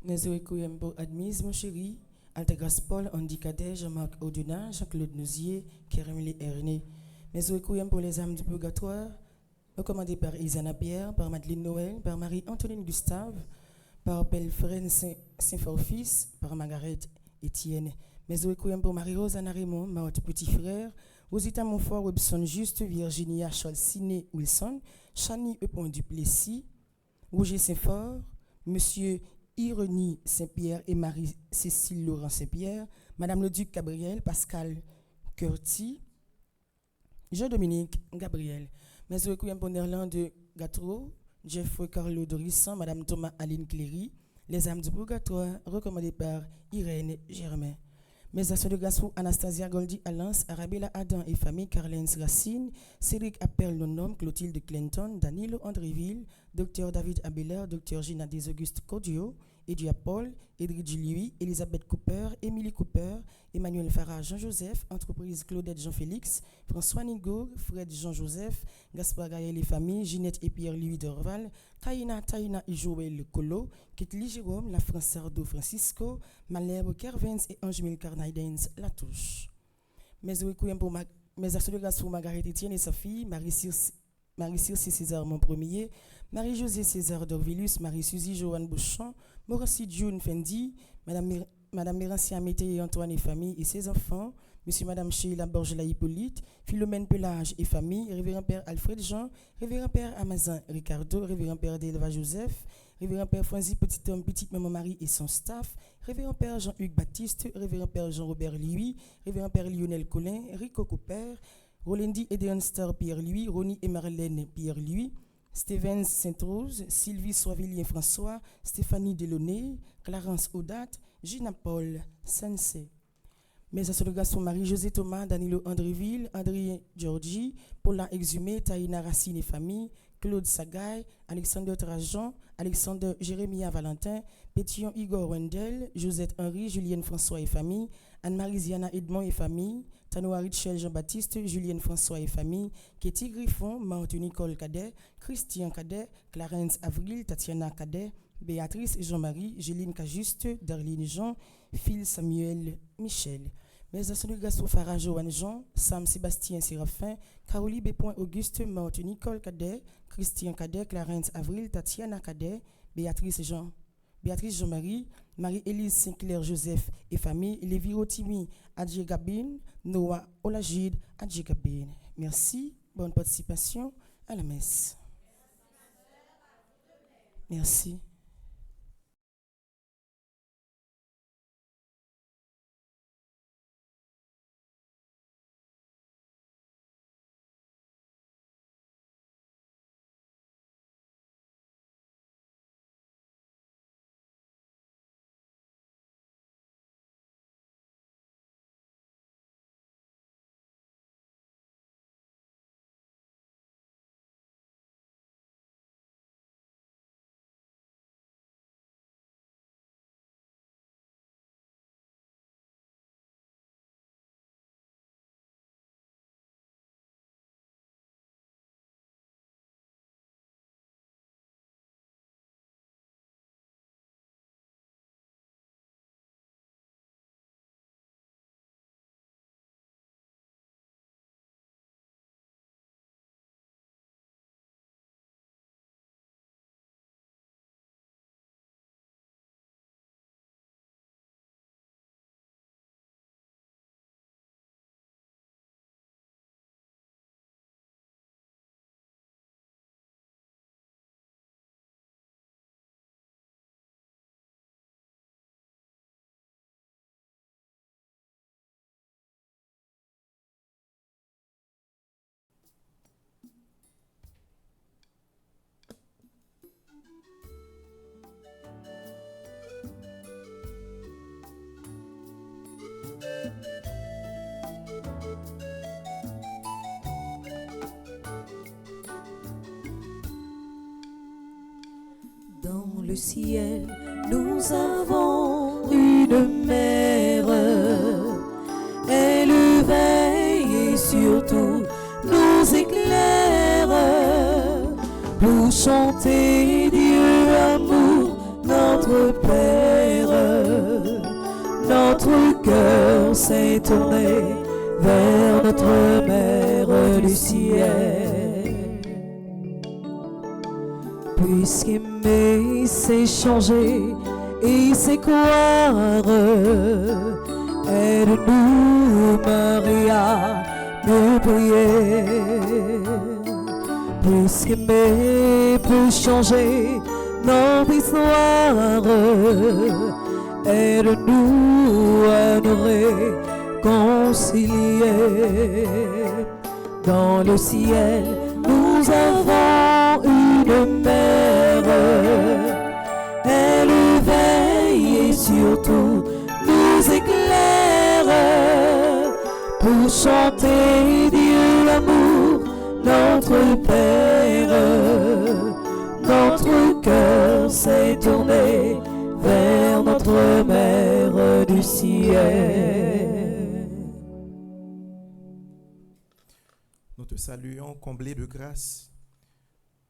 Nézoué Kouyembo admise, mon chéri, Altagas Paul, Andy Cadet, Jean-Marc Auduna, Jean-Claude Nouzier, Kérémile Erné. Nézoué Kouyem pour les âmes du purgatoire, recommandé par Isana Pierre, par Madeleine Noël, par Marie-Antoine Gustave, par Pelfren Saint-Forfils, par Margaret Etienne. Nézoué Kouyem pour Marie-Rose Anna Raymond, Marthe Petit Frère, Rosita Montfort, Webson Juste, Virginia Charles Wilson, Chani E. Duplessis, Roger Saint-Fort, Monsieur Ironie Saint-Pierre et Marie-Cécile Laurent Saint-Pierre, Madame le Duc Gabriel, Pascal Curti, Jean-Dominique Gabriel, mes requiem pour Néerlande Gatro, Jeffrey Carlo Dorisson, Madame Thomas Aline Cléry, les âmes du purgatoire, recommandées par Irène Germain. Mes actions de grâce pour Anastasia Goldi Alance, Arabella Adam et famille, Carlens Racine, Cédric Appel Nonom, Clotilde Clinton, Danilo Andréville, Dr David Abelard, Dr Gina Auguste Codio, Edia Paul, Edrid Julie, Elisabeth Cooper, Émilie Cooper, Emmanuel Farah Jean-Joseph, Entreprise Claudette Jean-Félix, François Nigo, Fred Jean-Joseph, Gaspard Gaël et famille, Ginette et Pierre-Louis Dorval, Taïna et Joël Colo, Kitli Jérôme, La France Sardo Francisco, Malherbe Kervens et Angemil Carnaidens Latouche. Mes actions de grâce pour Margaret Etienne et sa fille, Marie-Circe César mon premier, Marie-Josée César Dorvilus, Marie-Suzy Joanne Bouchon, Mauricie June Fendi, Madame Mérancia Mété et Antoine et famille et ses enfants, Monsieur et Madame Sheila Borgela Hippolyte, Philomène Pelage et famille, Révérend Père Alfred Jean, Révérend Père Amazan Ricardo, Révérend Père Delva Joseph, Révérend Père Franzi Petit Homme, Petite Maman Marie et son staff, Révérend Père Jean-Hugues Baptiste, Révérend Père Jean-Robert Louis, Révérend Père Lionel Collin, Rico Cooper, Rolendi Edeon Star Pierre-Louis, Ronnie et Marlène Pierre-Louis, Steven Saint-Rose, Sylvie Soivillien François, Stéphanie Delaunay, Clarence Audat, Gina Paul Sensei. Mes associations Marie-Josée Thomas, Danilo Andréville, André Giorgi, Paula Exhumé, Taïna Racine et famille, Claude Sagay, Alexandre Trajan, Alexandre Jérémia Valentin, Pétion Igor Wendel, Josette Henri, Julienne François et famille, Anne-Marie Ziana Edmond et famille, Tanoa Richel Jean-Baptiste, Julienne François et famille, Ketty Griffon, Marthe Nicole Cadet, Christian Cadet, Clarence Avril, Tatiana Cadet, Béatrice Jean-Marie, Géline Cajuste, Darline Jean, Phil Samuel Michel. Mes actions de grâce au Farah Joanne Jean, Sam Sébastien Séraphin, Caroline B. Auguste, Marthe Nicole Cadet, Christian Cadet, Clarence Avril, Tatiana Cadet, Béatrice Jean-Marie, Marie-Élise Sinclair Joseph et famille, Lévi Rotimi, Adjé Gabine, Noah Olajide, Adjé Gabine. Merci, bonne participation à la messe. Merci. le ciel, nous avons une mère. Elle veille et surtout nous éclaire pour chanter Dieu amour, notre Père. Notre cœur s'est tourné vers notre mère du ciel. Puisqu'aimer c'est changer et c'est croire, aide-nous Maria, mieux prier. Puisqu'aimer peut changer notre histoire, aide-nous à nous réconcilier. Dans le ciel, nous avons une mère. Elle veille et surtout nous éclaire pour chanter Dieu l'amour, notre Père. Notre cœur s'est tourné vers notre mère du ciel. Nous te saluons, comblé de grâce.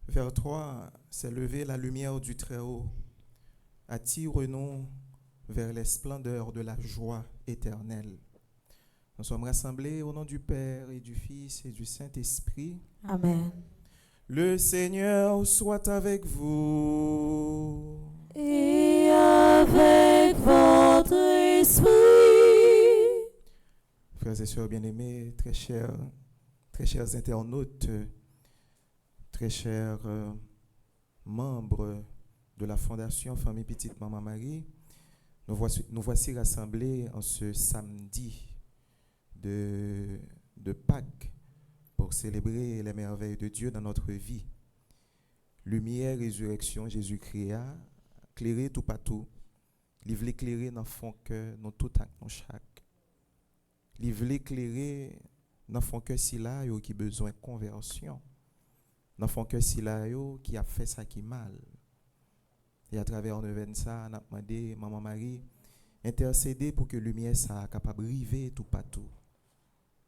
Vers toi s'est levée la lumière du Très-Haut. Attire-nous vers les splendeurs de la joie éternelle. Nous sommes rassemblés au nom du Père et du Fils et du Saint-Esprit. Amen. Le Seigneur soit avec vous. Et avec votre esprit. Frères et sœurs bien-aimés, très chers internautes, très chers membres de la Fondation Famille Petite Maman Marie, nous voici rassemblés en ce samedi de Pâques pour célébrer les merveilles de Dieu dans notre vie. Lumière, résurrection, Jésus-Christ a éclairé tout partout. Il veut éclairer dans fond cœur, dans tout acte, dans chaque. Il veut éclairer dans fond cœur si là qui besoin de conversion. Dans fond cœur si là qui a fait ça qui mal. Et à travers un ça, on a demandé Maman Marie intercéder pour que lumière soit capable de river tout partout.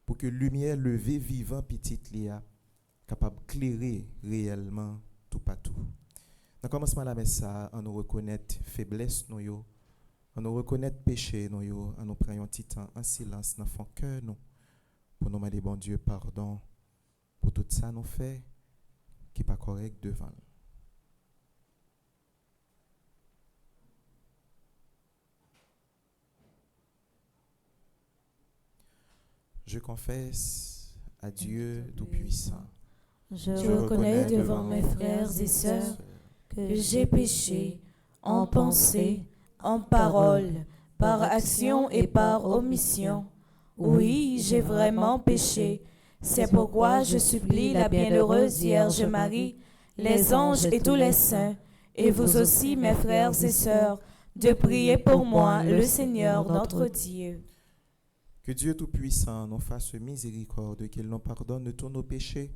Pour que lumière levée vivant petite lia capable de clairer réellement tout partout. Dans le commencement de la messe, on nous reconnaît faiblesse, on nous reconnaît péché, on nous prend un petit temps en silence dans le cœur, nous, pour nous demander, bon Dieu, pardon pour tout ça nous fait qui n'est pas correct devant nous. Je confesse à Dieu Tout-Puissant. Je reconnais devant mes frères et sœurs que j'ai péché en pensée, en parole, par action et par omission. Oui, j'ai vraiment péché. C'est pourquoi je supplie la bienheureuse Vierge Marie, les anges et tous les saints, et vous aussi, mes frères et sœurs, de prier pour moi, le Seigneur notre Dieu. Que Dieu Tout-Puissant nous fasse miséricorde, qu'il nous pardonne de tous nos péchés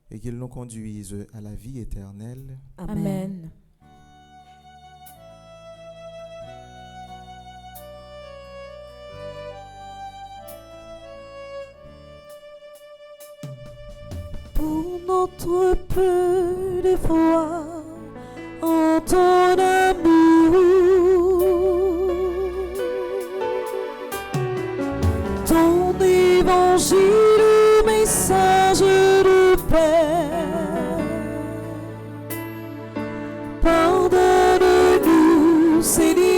et qu'il nous conduise à la vie éternelle. Amen. Pour notre peu de foi en ton amour, ton évangile, message de paix, pardonne-nous, Seigneur,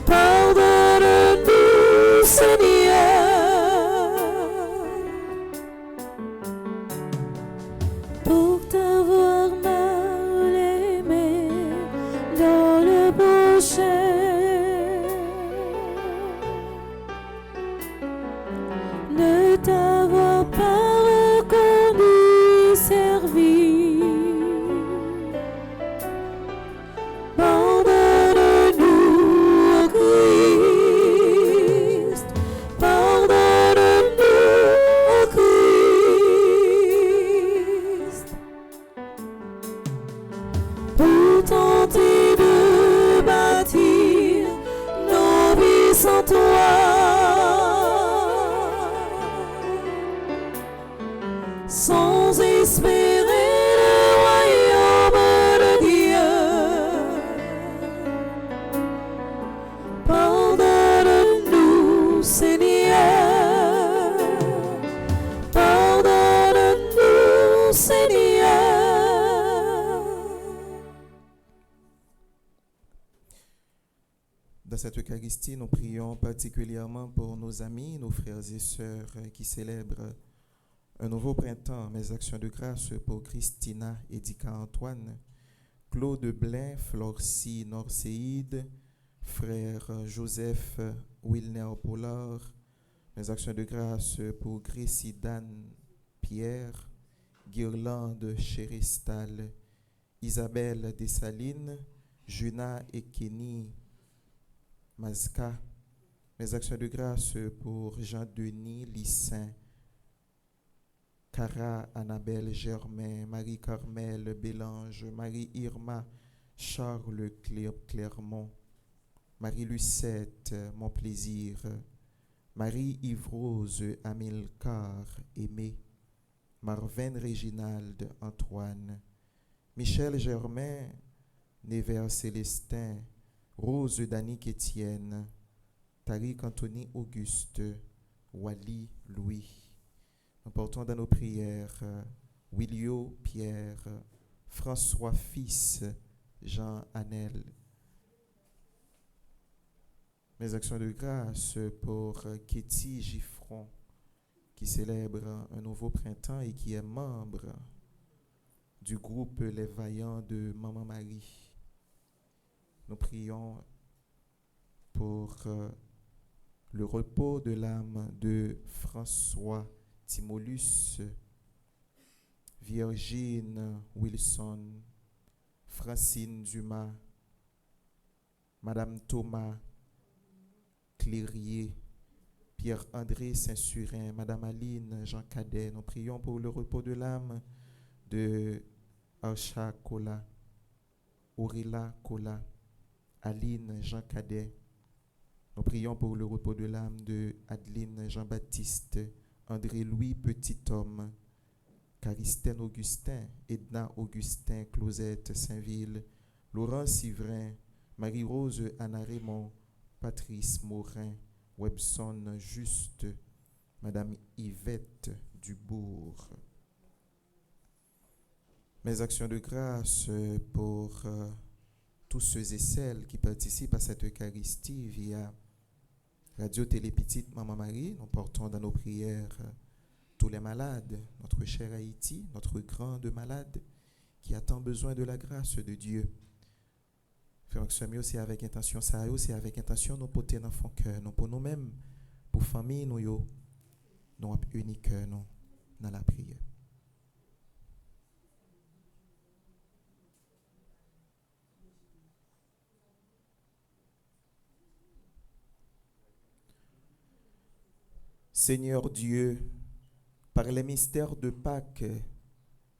pardonne-nous, Seigneur, pour t'avoir mal aimé dans le péché. Ne t'avoir pas reconnu, servi. Pardonne-nous, ô Christ. Pardonne-nous, ô Christ. espérer le royaume de Dieu. Pardonne-nous, Seigneur. Pardonne-nous, Seigneur. Dans cette Eucharistie, nous prions particulièrement pour nos amis, nos frères et sœurs qui célèbrent un nouveau printemps. Mes actions de grâce pour Christina Edika Antoine, Claude Blain, Florcy Norséide, frère Joseph Wilner Pollard. Mes actions de grâce pour Gracie Dan Pierre, Guirlande Chéristal, Isabelle Dessalines, Juna et Kenny Mazka. Mes actions de grâce pour Jean-Denis Lissin, Cara Annabelle Germain, Marie-Carmel Bélange, Marie-Irma Charles Clermont, Marie-Lucette Mon Plaisir, Marie-Yves-Rose Amilcar Aimé, Marvin Réginald Antoine, Michel Germain Nevers Célestin, Rose Danique Étienne, Tariq Anthony Auguste, Wally Louis. Nous portons dans nos prières Willio Pierre, François Fils, Jean Anel. Mes actions de grâce pour Ketty Giffron, qui célèbre un nouveau printemps et qui est membre du groupe Les Vaillants de Maman Marie. Nous prions pour le repos de l'âme de François Timolus, Virgine Wilson, Francine Dumas, Madame Thomas Clérier, Pierre-André Saint-Surin, Madame Aline Jean Cadet. Nous prions pour le repos de l'âme de Archa Kola, Aurila Kola, Aline Jean Cadet. Nous prions pour le repos de l'âme de Adeline Jean-Baptiste, André-Louis Petit-Homme, Caristène Augustin, Edna Augustin, Clausette Saint-Ville, Laurent Sivrin, Marie-Rose Anna Raymond, Patrice Morin, Webson Juste, Madame Yvette Dubourg. Mes actions de grâce pour tous ceux et celles qui participent à cette Eucharistie via Radio Télé Petite Maman Marie. Nous portons dans nos prières tous les malades, notre cher Haïti, notre grande malade qui a tant besoin de la grâce de Dieu. Frère Maxime, c'est avec intention, ça c'est avec intention, nous porter dans notre cœur, nous pour nous-mêmes, pour famille, nous avons uni cœur, nous, dans la prière. Seigneur Dieu, par les mystères de Pâques,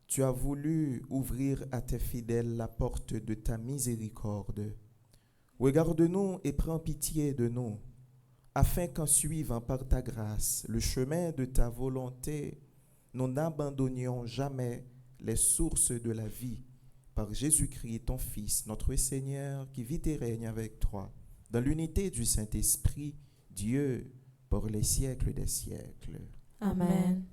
tu as voulu ouvrir à tes fidèles la porte de ta miséricorde. Regarde-nous et prends pitié de nous, afin qu'en suivant par ta grâce le chemin de ta volonté, nous n'abandonnions jamais les sources de la vie. Par Jésus-Christ, ton Fils, notre Seigneur, qui vit et règne avec toi, dans l'unité du Saint-Esprit, Dieu, pour les siècles des siècles. Amen.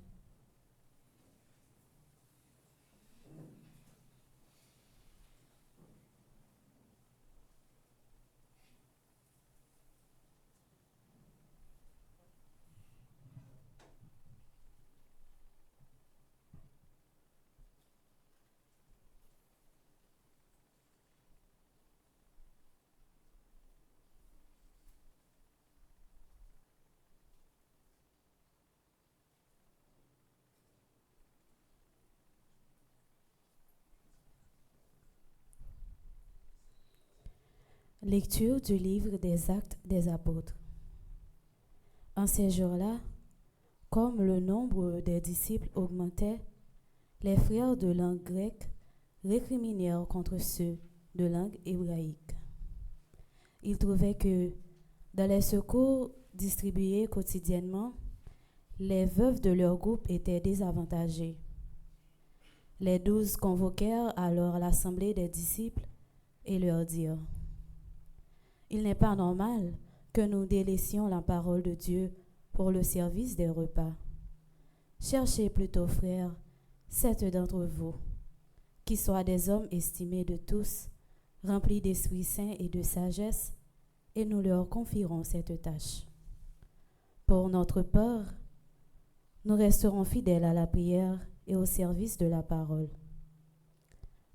Lecture du livre des Actes des Apôtres. En ces jours-là, comme le nombre des disciples augmentait, les frères de langue grecque récriminèrent contre ceux de langue hébraïque. Ils trouvaient que, dans les secours distribués quotidiennement, les veuves de leur groupe étaient désavantagées. Les 12 convoquèrent alors l'assemblée des disciples et leur dirent: Il n'est pas normal que nous délaissions la parole de Dieu pour le service des repas. Cherchez plutôt, frères, 7 d'entre vous, qui soient des hommes estimés de tous, remplis d'Esprit Saint et de sagesse, et nous leur confierons cette tâche. Pour notre part, nous resterons fidèles à la prière et au service de la parole.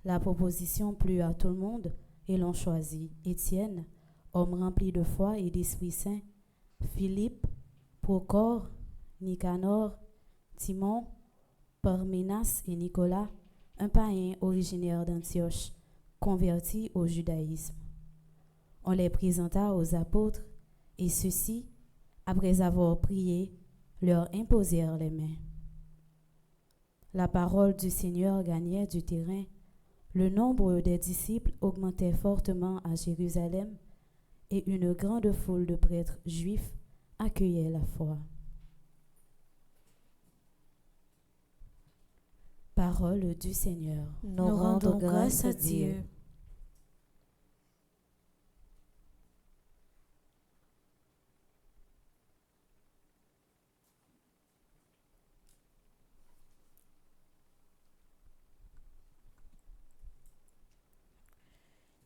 La proposition plut à tout le monde et l'on choisit Étienne, homme rempli de foi et d'Esprit Saint, Philippe, Procore, Nicanor, Timon, Parménas et Nicolas, un païen originaire d'Antioche, converti au judaïsme. On les présenta aux apôtres et ceux-ci, après avoir prié, leur imposèrent les mains. La parole du Seigneur gagnait du terrain. Le nombre des disciples augmentait fortement à Jérusalem et une grande foule de prêtres juifs accueillait la foi. Parole du Seigneur. Nous rendons grâce à Dieu.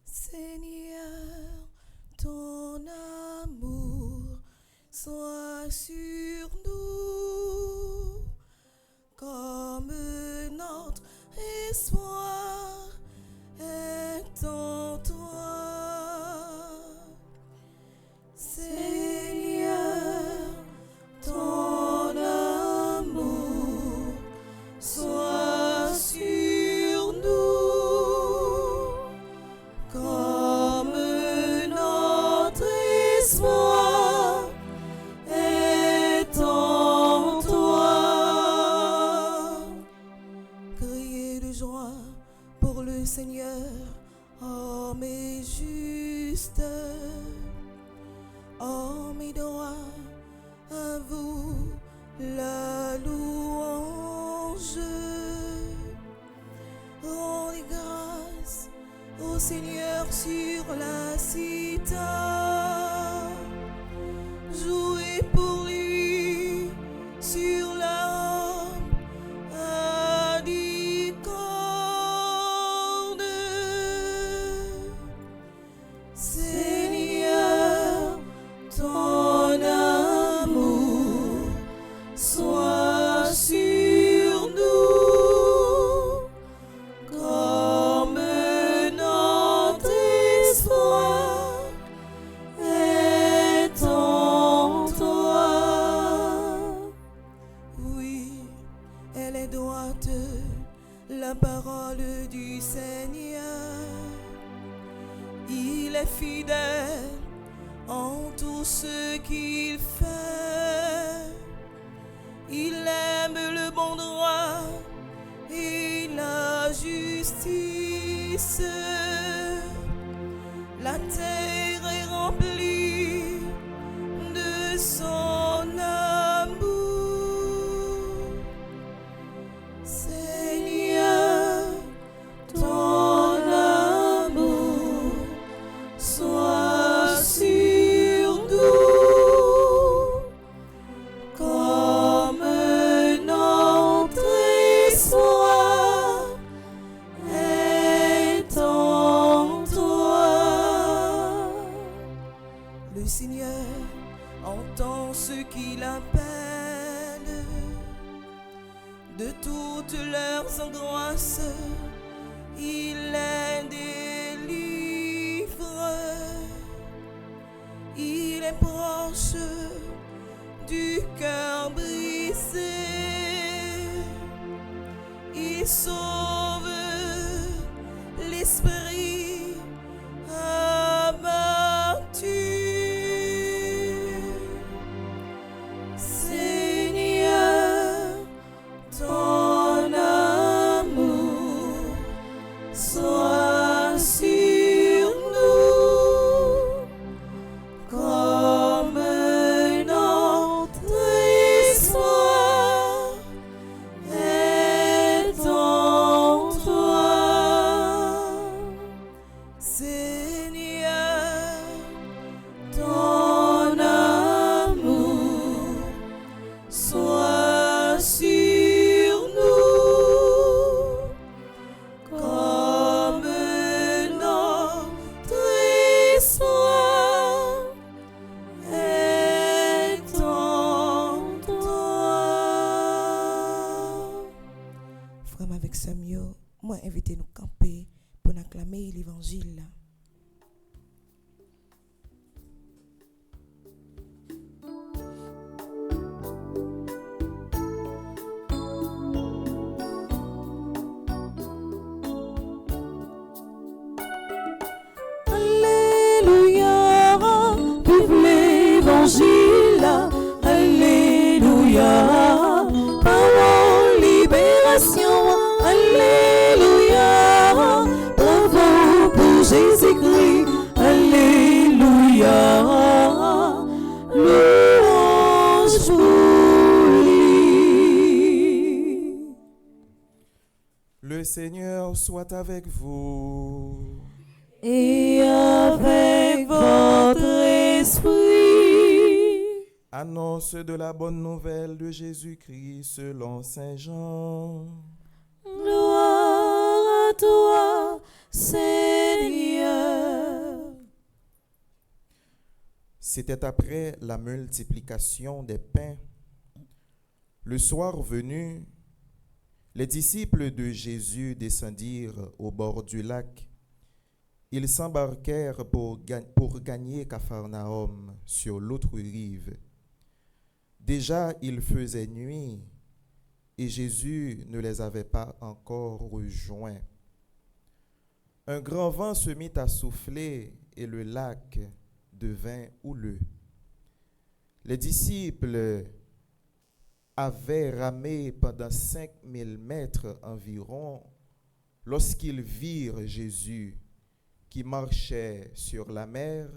Seigneur, ton amour soit sur nous, comme notre espoir est en toi. Seigneur, ton amour soit sur nous, comme notre espoir est en toi. Criez de joie pour le Seigneur, homme et juste, homme et droit, à vous la louange. Rendez grâce au Seigneur sur la cithare, jouez pour lui sur la harpe à 10 cordes. Seigneur, ton amour soit sur nous, comme notre espoir est en toi. Oui, elle est droite, la parole du Seigneur. Il est fidèle en tout ce qu'il fait. Il aime le bon droit et la justice. La terre est remplie de son amour. Seigneur, ton amour soit sur nous, comme notre espoir est en toi. Le Seigneur entend ceux qu'il appelle, de toutes leurs angoisses il les délivre. Il est proche du cœur brisé, il sauve l'esprit abattu. Seigneur, ton amour soit sur nous, comme notre sois sur nous, comme notre espoir est en toi. Frère avec Samuel, moi invité nous camper pour acclamer l'évangile. Alléluia, parole libération, Alléluia, bravo pour Jésus-Christ, Alléluia, louange pour lui. Le Seigneur soit avec vous. Et avec votre esprit. Annonce de la bonne nouvelle de Jésus-Christ selon Saint Jean. Gloire à toi, Seigneur. C'était après la multiplication des pains. Le soir venu, les disciples de Jésus descendirent au bord du lac. Ils s'embarquèrent pour gagner Capharnaüm sur l'autre rive. Déjà, il faisait nuit et Jésus ne les avait pas encore rejoints. Un grand vent se mit à souffler et le lac devint houleux. Les disciples avaient ramé pendant 5000 mètres environ lorsqu'ils virent Jésus qui marchait sur la mer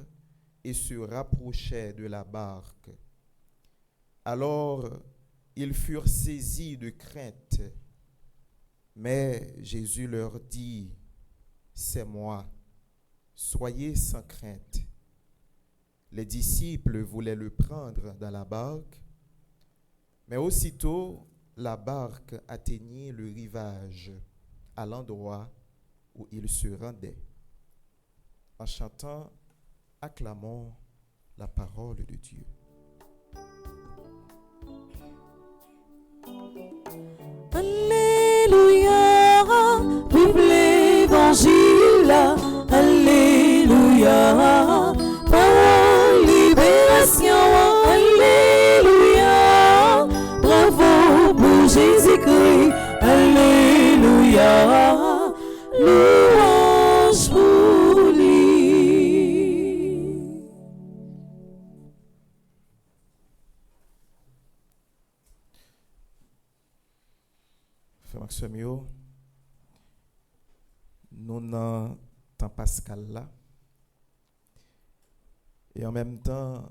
et se rapprochait de la barque. Alors, ils furent saisis de crainte. Mais Jésus leur dit, « C'est moi, soyez sans crainte. » Les disciples voulaient le prendre dans la barque, mais aussitôt, la barque atteignit le rivage à l'endroit où il se rendait. En chantant, acclamons la parole de Dieu. Alléluia, vive l'évangile, Alléluia, parole libération, Alléluia, bravo pour Jésus-Christ, Alléluia, louange pour lui. Frère Maximio, nous dans temps pascal là, et en même temps,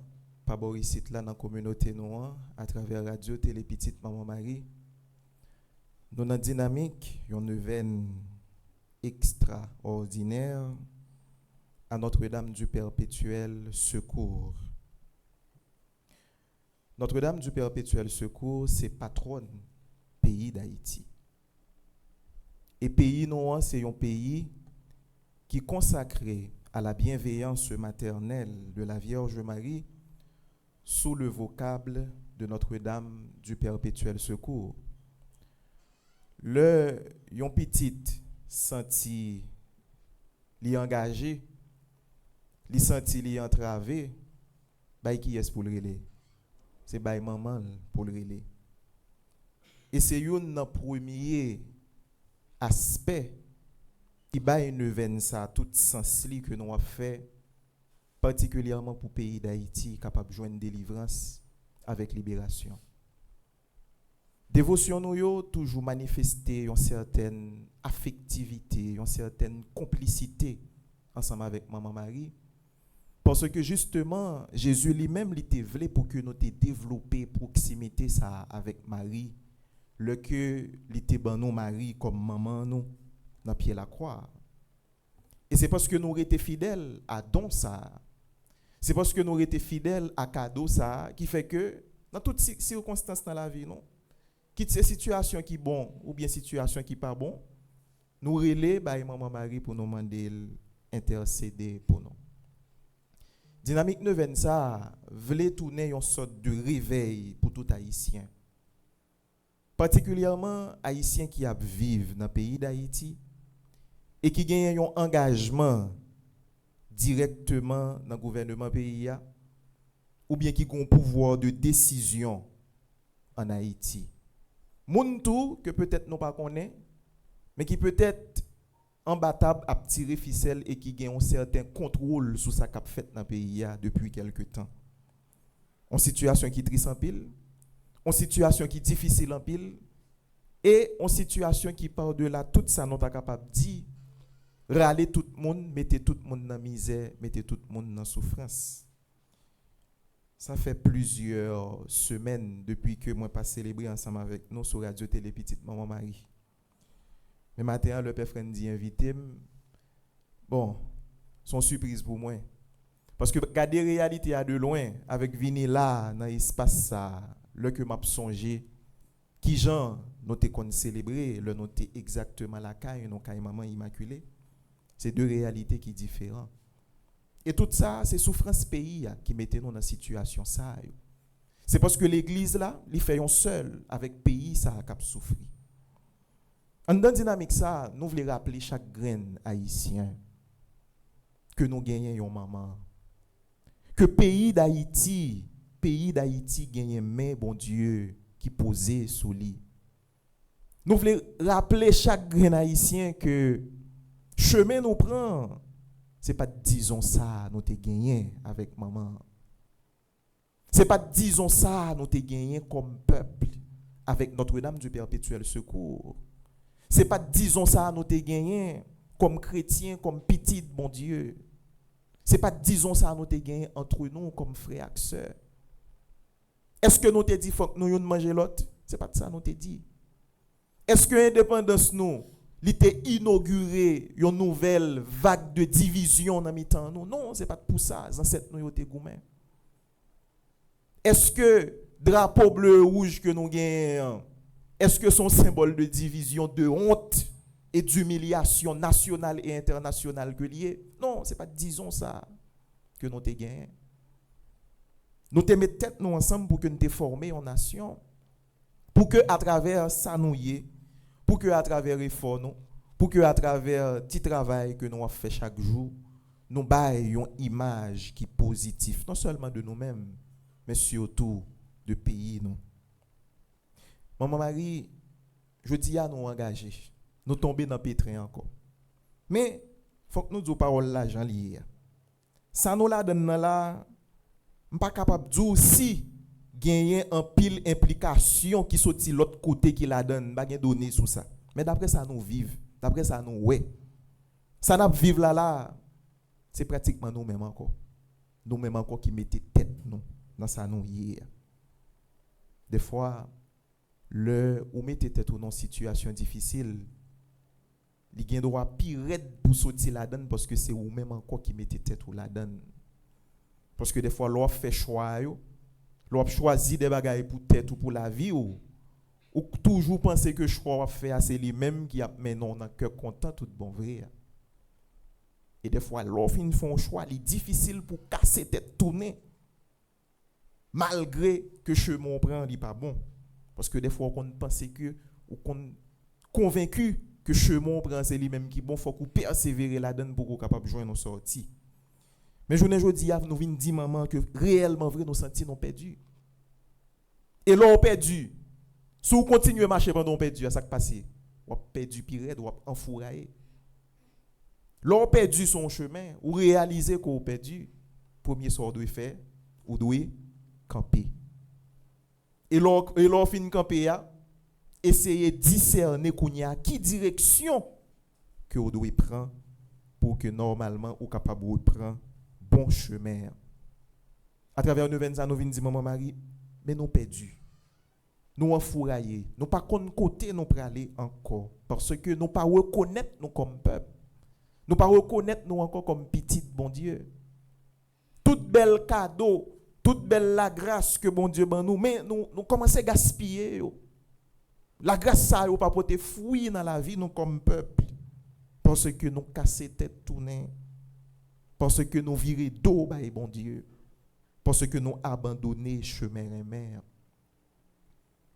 pas Borisite là dans la communauté noire, à travers radio, télé, petite Maman Marie, nous dans dynamique, une veine extraordinaire à Notre-Dame du Perpétuel Secours. Notre-Dame du Perpétuel Secours, c'est patronne pays d'Haïti. Et pays noir, c'est un pays qui est consacré à la bienveillance maternelle de la Vierge Marie sous le vocable de Notre-Dame du Perpétuel Secours. Le yon petit senti li engagé, li senti li entravé, bay qui est pour le relais? C'est bay maman pour le relais. Et c'est yon premier aspect qui bay une veine ça tout sens li que nous avons fait particulièrement pour le pays d'Haïti capable de joindre délivrance avec libération. Dévotion nous yo toujours manifester une certaine affectivité, une certaine complicité ensemble avec Maman Marie parce que justement Jésus lui-même était voulu pour que nous développer proximité ça avec Marie le que l'était ban nous Marie comme maman nous dans pied la croix. Et c'est parce que nous étions fidèles à don ça. C'est parce que nous étions fidèles à cadeau ça qui fait que dans toutes circonstances dans la vie, non? Quitte ces situations qui bon ou bien situations qui pas bon, nous relais by maman Marie pour nous demander intercéder pour nous. Dynamique neuvaine ça voulait tourner une sorte de réveil pour tout haïtien. Particulièrement haïtiens qui vivent dans le pays d'Haïti et qui gagnent un engagement directement dans le gouvernement pays ou bien qui ont un pouvoir de décision en Haïti. Moun tout que peut-être nous pas connaît, mais qui peut-être imbattable à tirer ficelle et qui gagne un certain contrôle sur sa cap fait dans le pays depuis quelque temps. En situation qui triste en pile, en situation qui difficile en pile et en situation qui par-delà tout ça nous pas capable dire râler tout le monde, mettez tout le monde dans la misère, mettez tout le monde dans la souffrance. Ça fait plusieurs semaines depuis que moi pas célébré ensemble avec nous sur Radio Télé Petite Maman Marie. Mais matin le père Frendi invité bon, son surprise pour moi. Parce que garder réalité à de loin avec venir là dans l'espace ça, le que m'a songé qui gens nous te qu'on célébrer, le noter exactement la caille non caille maman immaculée. C'est deux réalités qui sont différentes. Et tout ça, c'est souffrance pays qui mettait nous dans la situation ça. C'est parce que l'église là, il fait un seul avec pays ça a souffrir. En dans dynamique ça, nous voulons rappeler chaque graine haïtien que nous gagnons une maman. Que pays d'Haïti gagne main bon Dieu qui posait sous lui. Nous voulons rappeler chaque graine haïtien que chemin nous prend. C'est pas disons ça nous te gagné avec maman. C'est pas disons ça nous te gagné comme peuple avec Notre-Dame du Perpétuel Secours. C'est pas disons ça nous te gagné comme chrétien, comme petit bon Dieu. C'est pas disons ça nous te gagné entre nous comme frères et sœurs. Est-ce que nous te dit faut que nous manger l'autre? C'est pas ça nous te dit. Est-ce que l'indépendance nous l'était inauguré une nouvelle vague de division dans mi-temps nous? Non, c'est pas pour ça. Ancêtres nous étaient gourmets. Est-ce que drapeau bleu rouge que nous gagnons, est-ce que son symbole de division, de honte et d'humiliation nationale et internationale que lié? Non, c'est pas disons ça que nous te gagnons. Nous te mettons tête nous ensemble pour que nous te former en nation, pour que à travers ça nous y, pour que à travers l'effort, pour que à travers le petit travail que nous avons fait chaque jour, nous baillons une image qui est positive, non seulement de nous-mêmes, mais surtout de pays. Nous. Maman Marie, je dis à nous engager, nous tomber dans le pétrin encore. Mais il faut que nous disions parole là, Jean lié. Ça nous la donne là, je ne suis pas capable de dire si gagner un pile implication qui sorti l'autre côté qui la donne, pas donner sur ça. Mais d'après ça nous vivons, d'après ça nous ouais. Ça n'a vivre là c'est pratiquement nous mêmes encore. Nous mêmes encore qui mettons tête nous dans ça nous hier. Des fois ou mettez tête ou dans situation difficile, il gagne droit pire pour sortir la donne parce que c'est vous même encore qui mettez tête ou la donne. Parce que des fois l'on fait choix l'on choisit des bagages pour tête ou pour la vie ou toujours penser que choix fait assez les mêmes qui a mais non dans cœur content tout bon vrai. Et des fois l'on font un choix, il est difficile pour casser tête tourner. Malgré que chemin prend il pas bon parce que des fois on pense que ou qu'on convaincu que chemin prend c'est lui même qui bon faut qu'on persévérer là-dedans pour qu'on capable joindre nos sorties. Mais je ne dis pas, nous venons dire maman que réellement vrai nos sentis nous perdu. Et là on perdu. Si vous continuez à marcher pendant on perdu, ça qui passe. On perdu pire, on enfourailler. Là on perdu son chemin, ou réaliser qu'on perdu. Premier sort doit faire, ou doit camper. Et là fin camper essayer discerner qui direction que on doit prendre pour que normalement ou capable de prendre bon chemin. À travers nous venons nous dire maman Marie, mais nous perdus. Nous enfouraillés, nous pas côté nous pour aller encore parce que nous pas reconnaître nous comme peuple. Nous pas reconnaître nous encore comme petit bon Dieu. Tout bel cadeau toute belle la grâce que bon Dieu ban nous, mais nous commençons à gaspiller. Yo. La grâce ça yo pas porter fruit dans la vie nous comme peuple parce que nous casser tête tourner, parce que nous virer dos bah bon Dieu, parce que nous abandonner chemin et mer.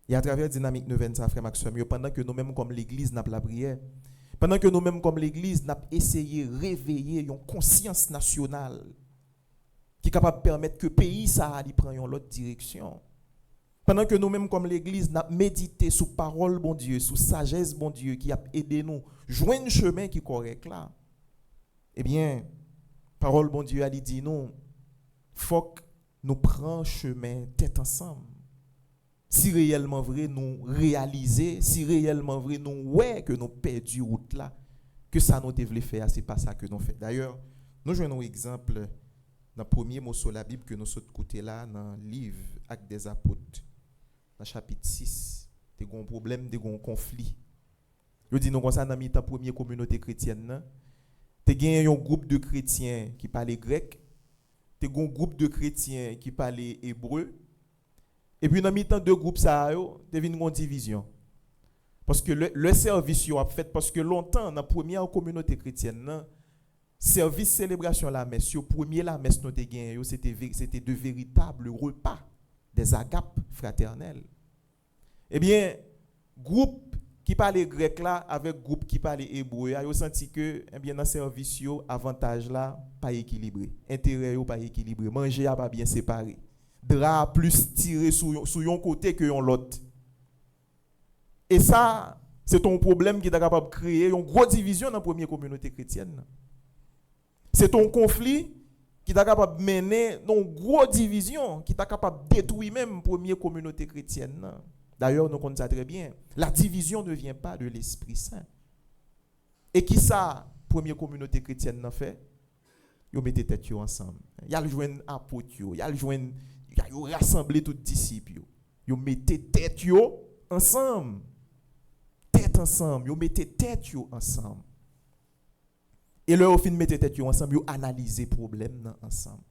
Et à travers dynamique 9 ça frère Maxime, pendant que nous-mêmes comme l'église n'a pas la prière, pendant que nous-mêmes comme l'église n'a essayé de réveiller une conscience nationale qui est capable de permettre que le pays ça prenne une autre direction. Pendant que nous-mêmes comme l'église n'a médité sous parole bon Dieu, sous sagesse bon Dieu qui a aidé nous joindre un chemin qui est correct là. Eh bien, parole bon Dieu a dit nous faut que nous prenions chemin tête ensemble. Si réellement vrai nous réaliser, si réellement vrai nous ouais que nous perdu route là, que ça nous devait faire, c'est pas ça que nous fait. D'ailleurs, nous jouons un exemple dans le premier mot sur la Bible que nous sommes côté là dans le livre Actes des Apôtres, dans le chapitre 6, il y a un problème, il y a un conflit. Je dis nous comme ça dans la première communauté chrétienne, il y a un groupe de chrétiens qui parlaient grec, il y a un groupe de chrétiens qui parlaient hébreu. Et puis dans le temps de groupes ça yo, il y a une division. Parce que le service a fait parce que longtemps dans la première communauté chrétienne, service célébration la messe, premier la messe nous gagné, c'était de véritables repas, des agapes fraternelles. Eh bien, groupe qui parlait grec là avec groupe qui parlait hébreu, a senti que eh bien dans service yo avantage là pas équilibré, intérêt yo pas équilibré, manger a pas bien séparé. Drap plus tiré sur un côté que sur l'autre. Et ça, c'est ton problème qui est capable de créer une grosse division dans la première communauté chrétienne. C'est ton conflit qui est capable de mener une grosse division, qui est capable de détruire même la première communauté chrétienne. D'ailleurs, nous connaissons ça très bien. La division ne vient pas de l'Esprit Saint. Et qui ça, la première communauté chrétienne n'a fait? Ils mettent tête ensemble. Ils ont joint apôtres, ils ont rassemblé tous les disciples. Ils mettent tête ensemble. Tête ensemble. Ils mettent tête ensemble. Et là, au fin de mettre tête ensemble, ils analysent les problèmes ensemble.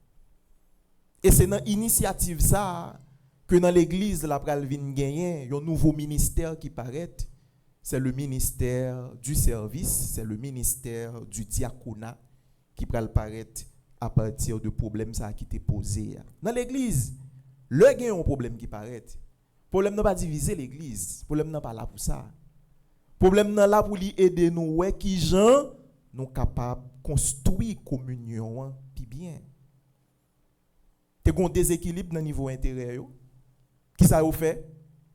Et c'est dans l'initiative ça que dans l'église, la pral vin gagner un nouveau ministère qui paraît. C'est le ministère du service, c'est le ministère du diaconat qui pral paraître à partir de problèmes ça qui t'est posé. Dans l'église, le gain un problème qui paraît. Problème n'a pas diviser l'église, problème n'a pas là pour ça. Problème n'a là pour aider nous ouais qui gens nous capables construire communion puis bien. T'es gon déséquilibre dans niveau intérieur yo. Qui ça yo fait?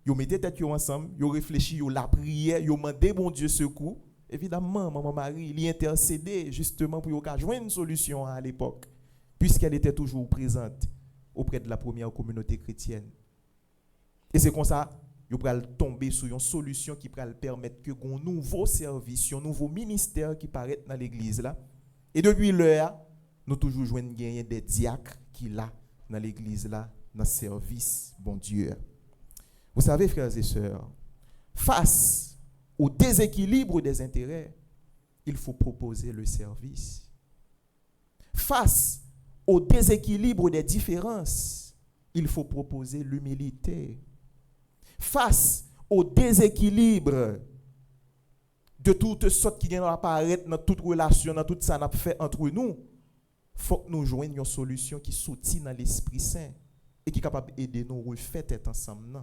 Yo mettez tête yo ensemble, yo réfléchi, yo la prière, yo mandé bon Dieu secours. Évidemment, maman Marie, il intercédé justement pour joindre une solution à l'époque, puisqu'elle était toujours présente auprès de la première communauté chrétienne. Et c'est comme ça, il va tomber sur une solution qui va permettre que un nouveau service, un nouveau ministère qui paraît dans l'église là. Et depuis l'heure, nous toujours joignons des diacres qui là dans l'église là, dans le service, bon Dieu. Vous savez, frères et sœurs, face au déséquilibre des intérêts, il faut proposer le service. Face au déséquilibre des différences, il faut proposer l'humilité. Face au déséquilibre de toutes sortes qui viennent apparaître dans toute relation, dans tout ça qu'on a fait entre nous, il faut que nous joignions une solution qui soutient dans l'Esprit Saint et qui est capable d'aider nous à refaire tête ensemble,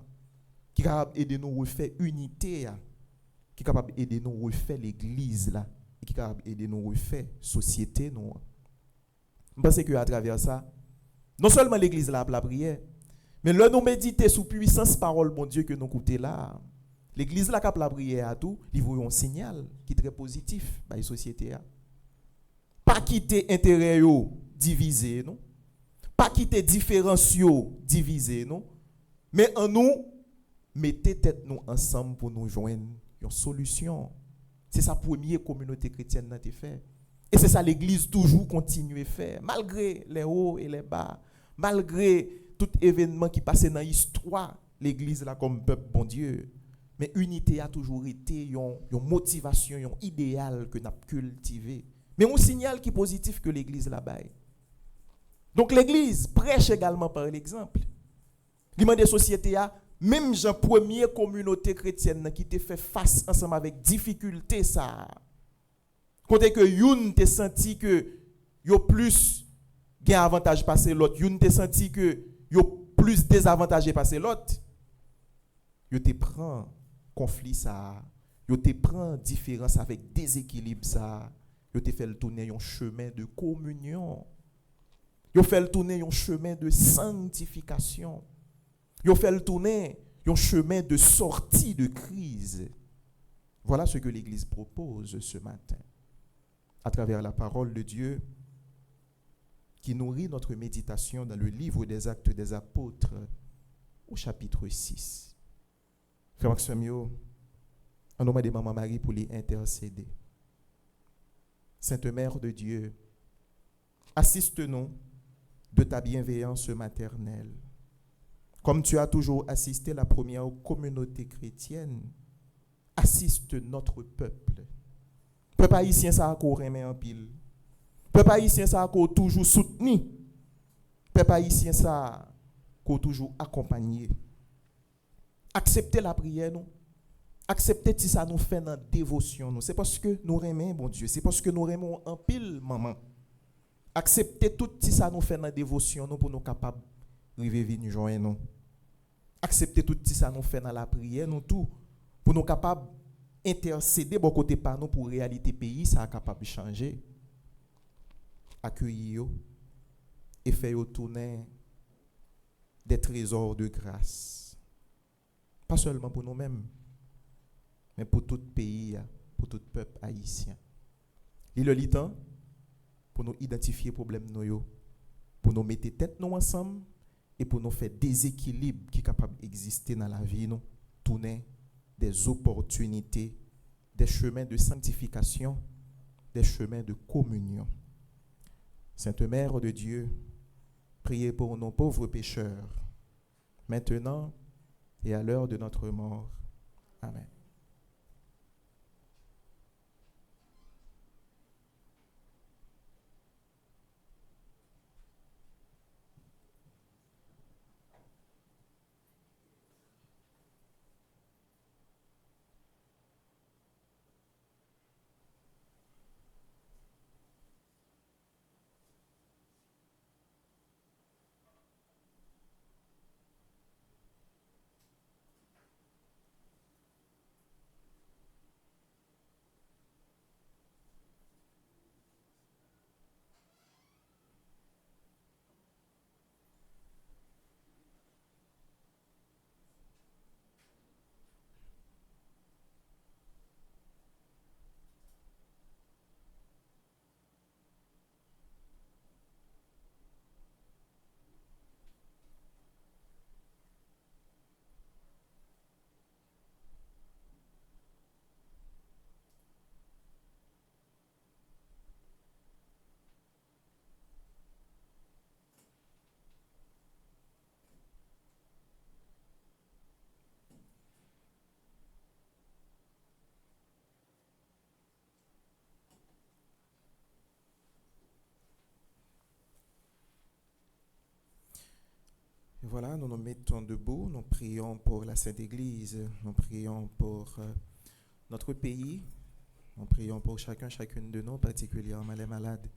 qui est capable d'aider nous à refaire unité, qui est capable d'aider nous à refaire l'église, là, et qui est capable d'aider nous à refaire la société. Je pense qu'à travers ça, non seulement l'église là la prière, mais là nous méditer sous puissance parole bon Dieu que nous écoutons là. L'église là qui a la prière à tout, il voit un signal qui est très positif dans la société. Pas quitter intérêt divisé, non? Pas quitter différence divisé, non? Mais en nous, mettez tête nous ensemble pour nous joindre une solution. C'est sa première communauté chrétienne qui a fait. Et c'est ça l'église toujours continue à faire, malgré les hauts et les bas, malgré tout événement qui passait dans l'histoire, l'église là comme peuple bon Dieu. Mais unité a toujours été une motivation, un idéal que nous avons cultivé. Mais un signal qui est positif que l'église là-bas. Donc l'Église prêche également par l'exemple. Il demande des sociétés, même Jean première communauté chrétienne qui te fait face ensemble avec difficulté ça. Côté que youn te senti que yo plus gain avantage passer l'autre, youn te senti que yo plus désavantagé passer l'autre. Yo te prend conflit ça, yo te prend différence avec déséquilibre ça, yo te fait le tourner un chemin de communion. Yo fait le tourner un chemin de sanctification. Yo fait le tourner un chemin de sortie de crise. Voilà ce que l'Église propose ce matin, à travers la parole de Dieu qui nourrit notre méditation dans le livre des Actes des Apôtres au chapitre 6. Frère Maxime, on nous demande Maman Marie pour les intercéder. Sainte Mère de Dieu, assiste-nous de ta bienveillance maternelle. Comme tu as toujours assisté la première communauté chrétienne, assiste notre peuple. Peuple haïtien, ça a encore aimé en pile. Peuple haïtien, ça a encore toujours soutenu. Peuple haïtien, ça a encore toujours accompagné. Acceptez la prière, nous. Acceptez si ça nous fait dans la dévotion, nous. C'est parce que nous aimons, bon Dieu. C'est parce que nous aimons en pile, maman. Acceptez tout si ça nous fait dans la dévotion, nous, pour nous capables de venir joindre nous. Acceptez tout si ça nous fait dans la prière, nous tout, pour nous capables intercéder bon côté par nous pour réalité pays, ça est capable de changer. Accueillir et faire tourner des trésors de grâce. Pas seulement pour nous-mêmes, mais pour tout pays, pour tout peuple haïtien. Il est le temps pour nous identifier les problèmes, pour nous mettre tête nous ensemble et pour nous faire des équilibres qui sont capables d'exister dans la vie, nous tourner des opportunités, des chemins de sanctification, des chemins de communion. Sainte Mère de Dieu, priez pour nos pauvres pécheurs, maintenant et à l'heure de notre mort. Amen. Voilà, nous nous mettons debout, nous prions pour la Sainte Église, nous prions pour notre pays, nous prions pour chacune de nous, particulièrement les malades.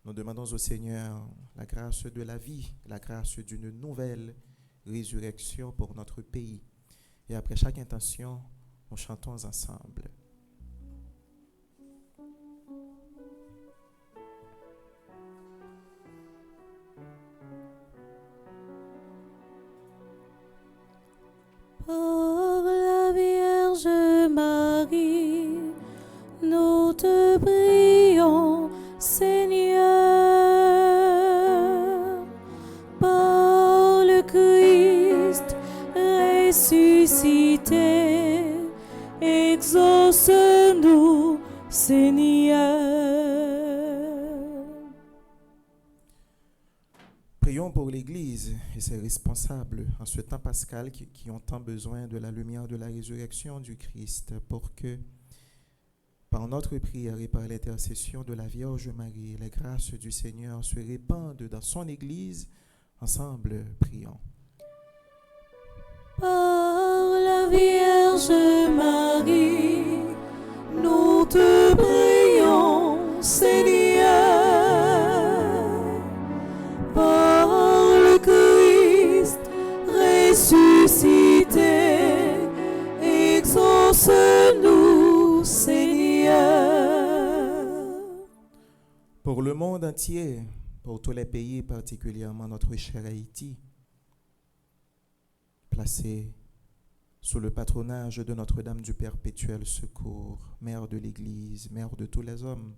Nous demandons au Seigneur la grâce de la vie, la grâce d'une nouvelle résurrection pour notre pays. Et après chaque intention, nous chantons ensemble. Par la Vierge Marie, nous te prions, Seigneur. Par le Christ ressuscité, exauce-nous, Seigneur. Prions pour l'Église et ses responsables en ce temps pascal qui ont tant besoin de la lumière de la résurrection du Christ pour que, par notre prière et par l'intercession de la Vierge Marie, les grâces du Seigneur se répandent dans son Église. Ensemble, prions. Par la Vierge Marie, nous te prions, Seigneur. Par le Christ ressuscité, exauce-nous, Seigneur. Pour le monde entier, pour tous les pays, particulièrement notre cher Haïti, placé sous le patronage de Notre-Dame du Perpétuel Secours, Mère de l'Église, Mère de tous les hommes,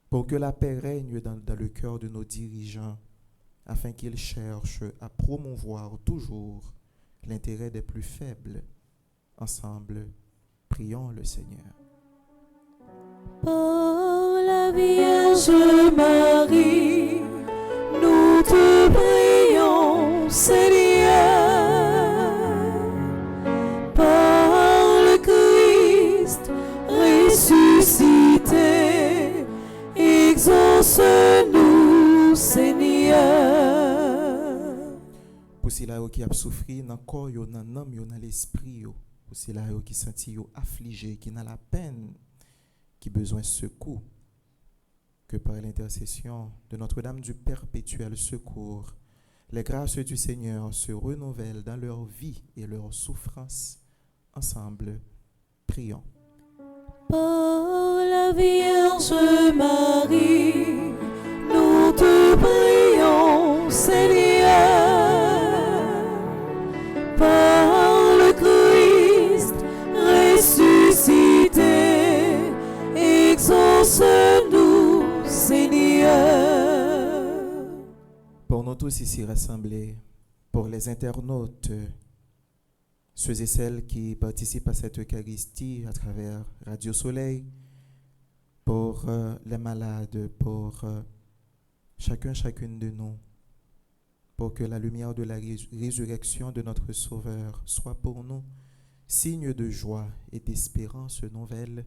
pour que la paix règne dans le cœur de nos dirigeants, afin qu'ils cherchent à promouvoir toujours l'intérêt des plus faibles. Ensemble, prions le Seigneur. Par la Vierge Marie, nous te prions, Seigneur. Par le Christ ressuscité, exauce-nous, Seigneur. Pour ceux qui ont souffert dans le corps, dans l'âme, dans l'esprit, pour ceux qui sont affligés, qui ont la peine, qui ont besoin de secours, que par l'intercession de Notre-Dame du Perpétuel Secours, les grâces du Seigneur se renouvellent dans leur vie et leur souffrance. Ensemble, prions. Par la Vierge Marie, nous te prions, Seigneur. Par le Christ ressuscité, exauce-nous, Seigneur. Pour nous tous ici rassemblés, pour les internautes, ceux et celles qui participent à cette Eucharistie à travers Radio Soleil, pour les malades, pour chacune de nous, pour que la lumière de la résurrection de notre Sauveur soit pour nous signe de joie et d'espérance nouvelle.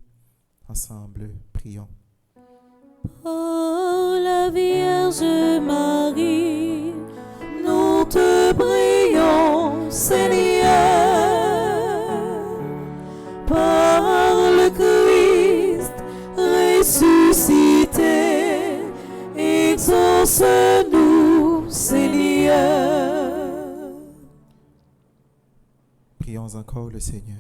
Ensemble, prions. Par la Vierge Marie, nous te prions, Seigneur. Par le Christ ressuscité, exauce-nous, Seigneur. Prions encore le Seigneur.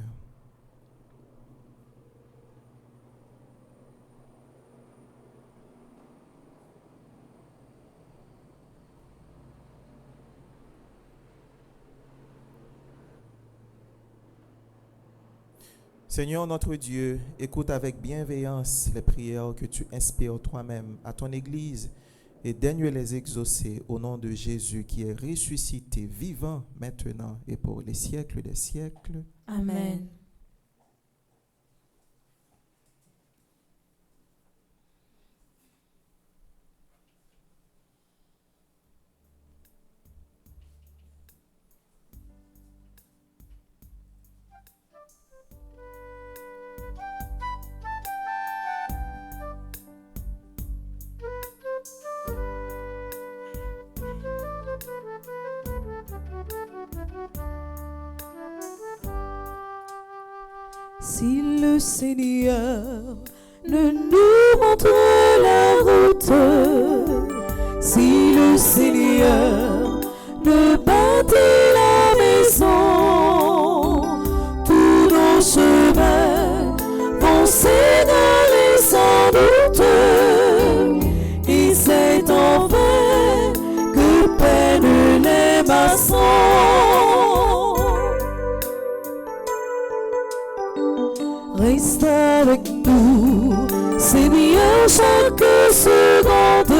Seigneur notre Dieu, écoute avec bienveillance les prières que tu inspires toi-même à ton Église et daigne les exaucer au nom de Jésus qui est ressuscité, vivant maintenant et pour les siècles des siècles. Amen. Si le Seigneur ne nous montre la route, si le Seigneur ne bâtit la maison, tous nos chemins vont s'égaler sans doute, et c'est en vain que peinent les maçons. Reste avec nous, Seigneur, chaque seconde,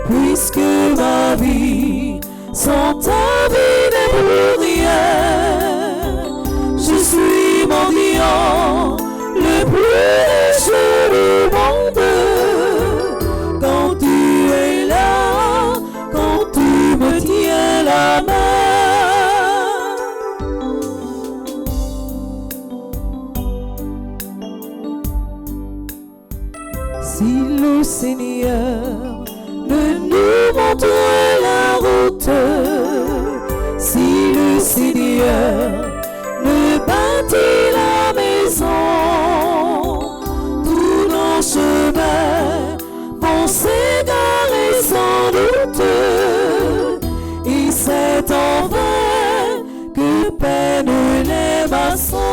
puisque ma vie, sans ta vie n'est plus rien. Je suis mendiant, le plus riche du monde. Quand tu es là, quand tu me tiens la main. Si le Seigneur ne nous montre la route, si le Seigneur ne bâtit la maison, tous nos chemins vont s'égarer sans doute, et c'est en vain que peinent les maçons.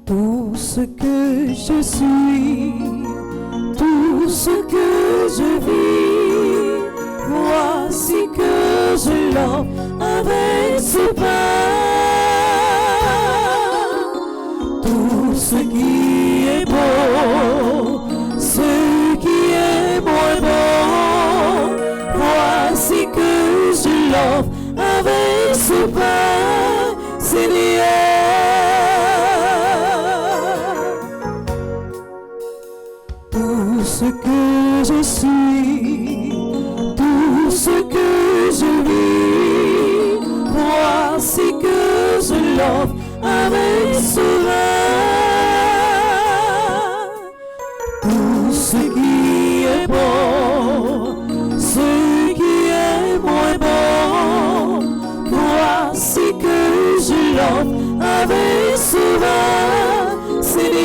Tout ce que je suis, tout ce que je vis, voici que je l'offre avec ce pain. Tout ce qui est beau, ce qui est moins bon, voici que je l'offre avec ce pain, Seigneur. Tout ce que je suis, tout ce que je vis, voici que je l'offre avec ce vin. Tout ce qui est bon, ce qui est moins bon, voici que je l'offre avec ce vin, Seigneur.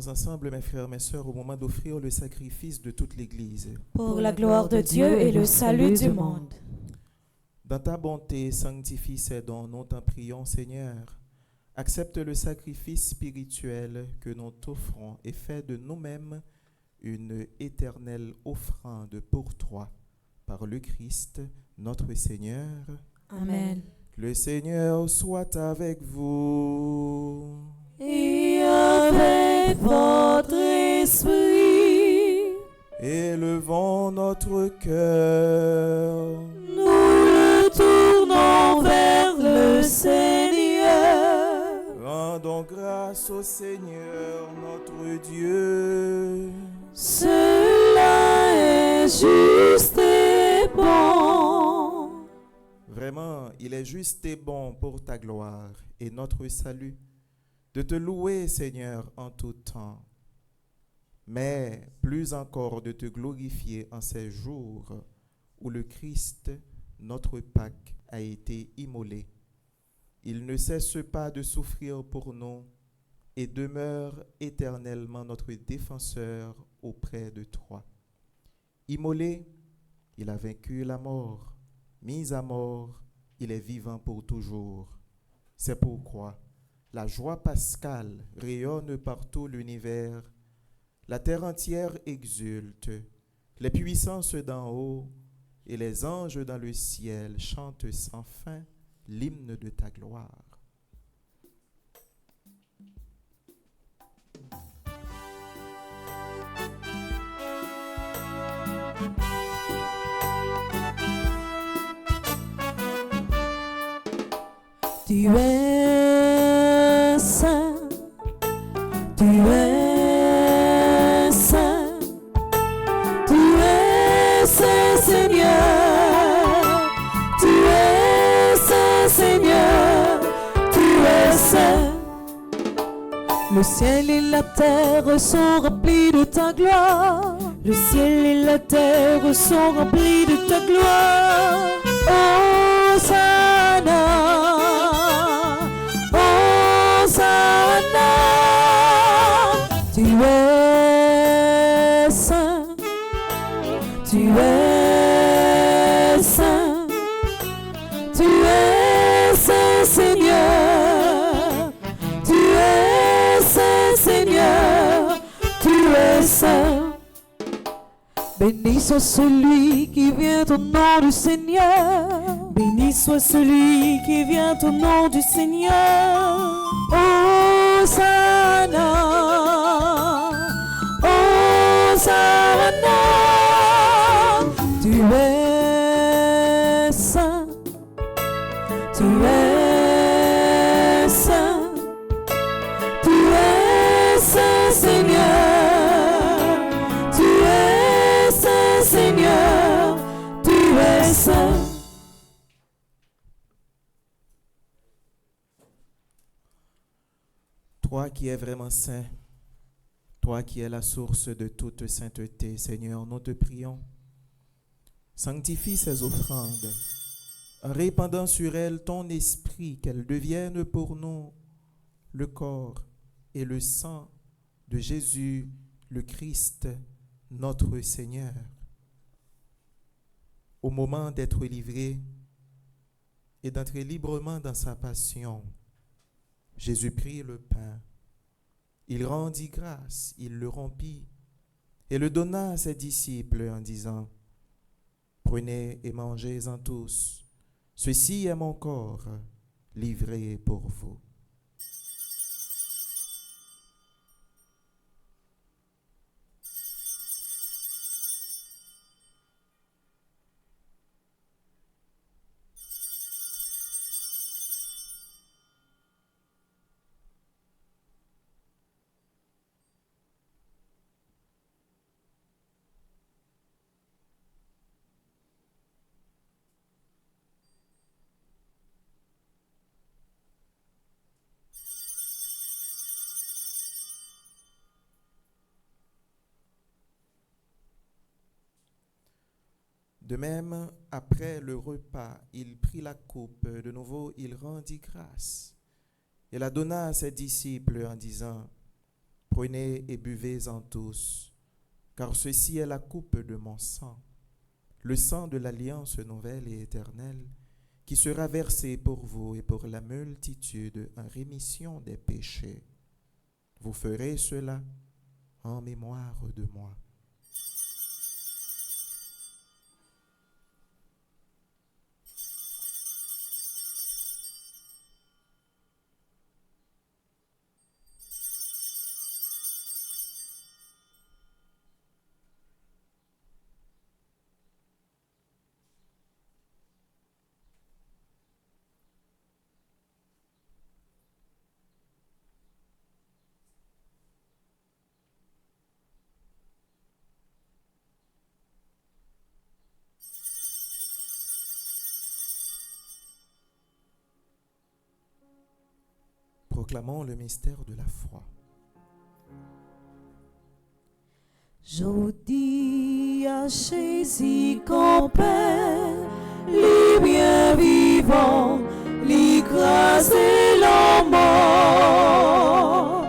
Ensemble, mes frères, mes sœurs, au moment d'offrir le sacrifice de toute l'Église. Pour la gloire de Dieu et le salut du monde. Dans ta bonté, sanctifie ces dons, nous t'en prions, Seigneur. Accepte le sacrifice spirituel que nous t'offrons et fais de nous-mêmes une éternelle offrande pour toi. Par le Christ, notre Seigneur. Amen. Le Seigneur soit avec vous. Et avec votre esprit. Élevons notre cœur. Nous le tournons vers le Seigneur. Rendons grâce au Seigneur notre Dieu. Cela est juste et bon. Vraiment, il est juste et bon pour ta gloire et notre salut de te louer, Seigneur, en tout temps, mais plus encore de te glorifier en ces jours où le Christ, notre Pâque, a été immolé. Il ne cesse pas de souffrir pour nous et demeure éternellement notre défenseur auprès de toi. Immolé, il a vaincu la mort. Mis à mort, il est vivant pour toujours. C'est pourquoi la joie pascale rayonne par tout l'univers. La terre entière exulte. Les puissances d'en haut et les anges dans le ciel chantent sans fin l'hymne de ta gloire. Tu es saint, tu es saint, tu es saint Seigneur, tu es saint Seigneur, tu es saint. Le ciel et la terre sont remplis de ta gloire, le ciel et la terre sont remplis de ta gloire. Hosanna, Hosanna, tu es saint, tu es saint, tu es saint Seigneur, tu es saint Seigneur, tu es saint. Béni soit celui qui vient au nom du Seigneur. Béni soit celui qui vient au nom du Seigneur. Hosanna, Hosanna, tu es saint, tu es saint, tu es saint Seigneur, tu es saint Seigneur, tu es saint. Toi qui es vraiment saint, toi qui es la source de toute sainteté, Seigneur, nous te prions. Sanctifie ces offrandes, en répandant sur elles ton esprit, qu'elles deviennent pour nous le corps et le sang de Jésus, le Christ, notre Seigneur. Au moment d'être livré et d'entrer librement dans sa passion, Jésus prit le pain, il rendit grâce, il le rompit et le donna à ses disciples en disant : Prenez et mangez-en tous, ceci est mon corps livré pour vous. De même, après le repas, il prit la coupe. De nouveau, il rendit grâce et la donna à ses disciples en disant : Prenez et buvez-en tous, car ceci est la coupe de mon sang, le sang de l'alliance nouvelle et éternelle, qui sera versé pour vous et pour la multitude en rémission des péchés. Vous ferez cela en mémoire de moi. Proclamons le mystère de la foi. Je dis à Jésus qu'on perd, les bien vivants, les grâces et la mort.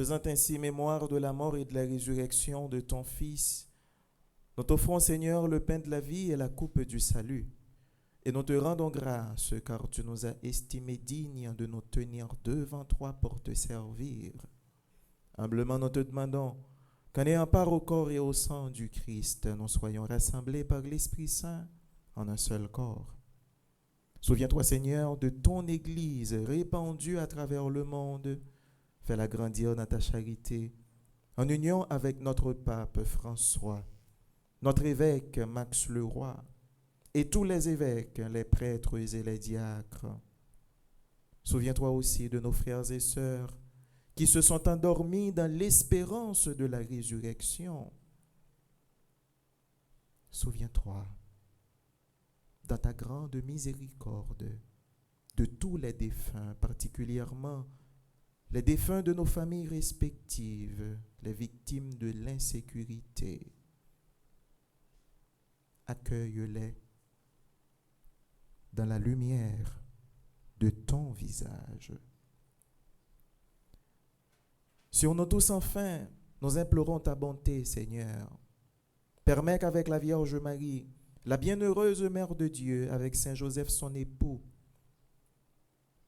faisant ainsi mémoire de la mort et de la résurrection de ton Fils, nous t'offrons, Seigneur, le pain de la vie et la coupe du salut. Et nous te rendons grâce, car tu nous as estimés dignes de nous tenir devant toi pour te servir. Humblement, nous te demandons qu'en ayant part au corps et au sang du Christ, nous soyons rassemblés par l'Esprit Saint en un seul corps. Souviens-toi, Seigneur, de ton Église répandue à travers le monde. Fais-la grandir dans ta charité, en union avec notre pape François, notre évêque Max Leroy, et tous les évêques, les prêtres et les diacres. Souviens-toi aussi de nos frères et sœurs qui se sont endormis dans l'espérance de la résurrection. Souviens-toi, dans ta grande miséricorde, de tous les défunts, particulièrement les défunts de nos familles respectives, les victimes de l'insécurité. Accueille-les dans la lumière de ton visage. Sur nous tous, enfin, nous implorons ta bonté, Seigneur. Permets qu'avec la Vierge Marie, la bienheureuse Mère de Dieu, avec Saint Joseph son époux,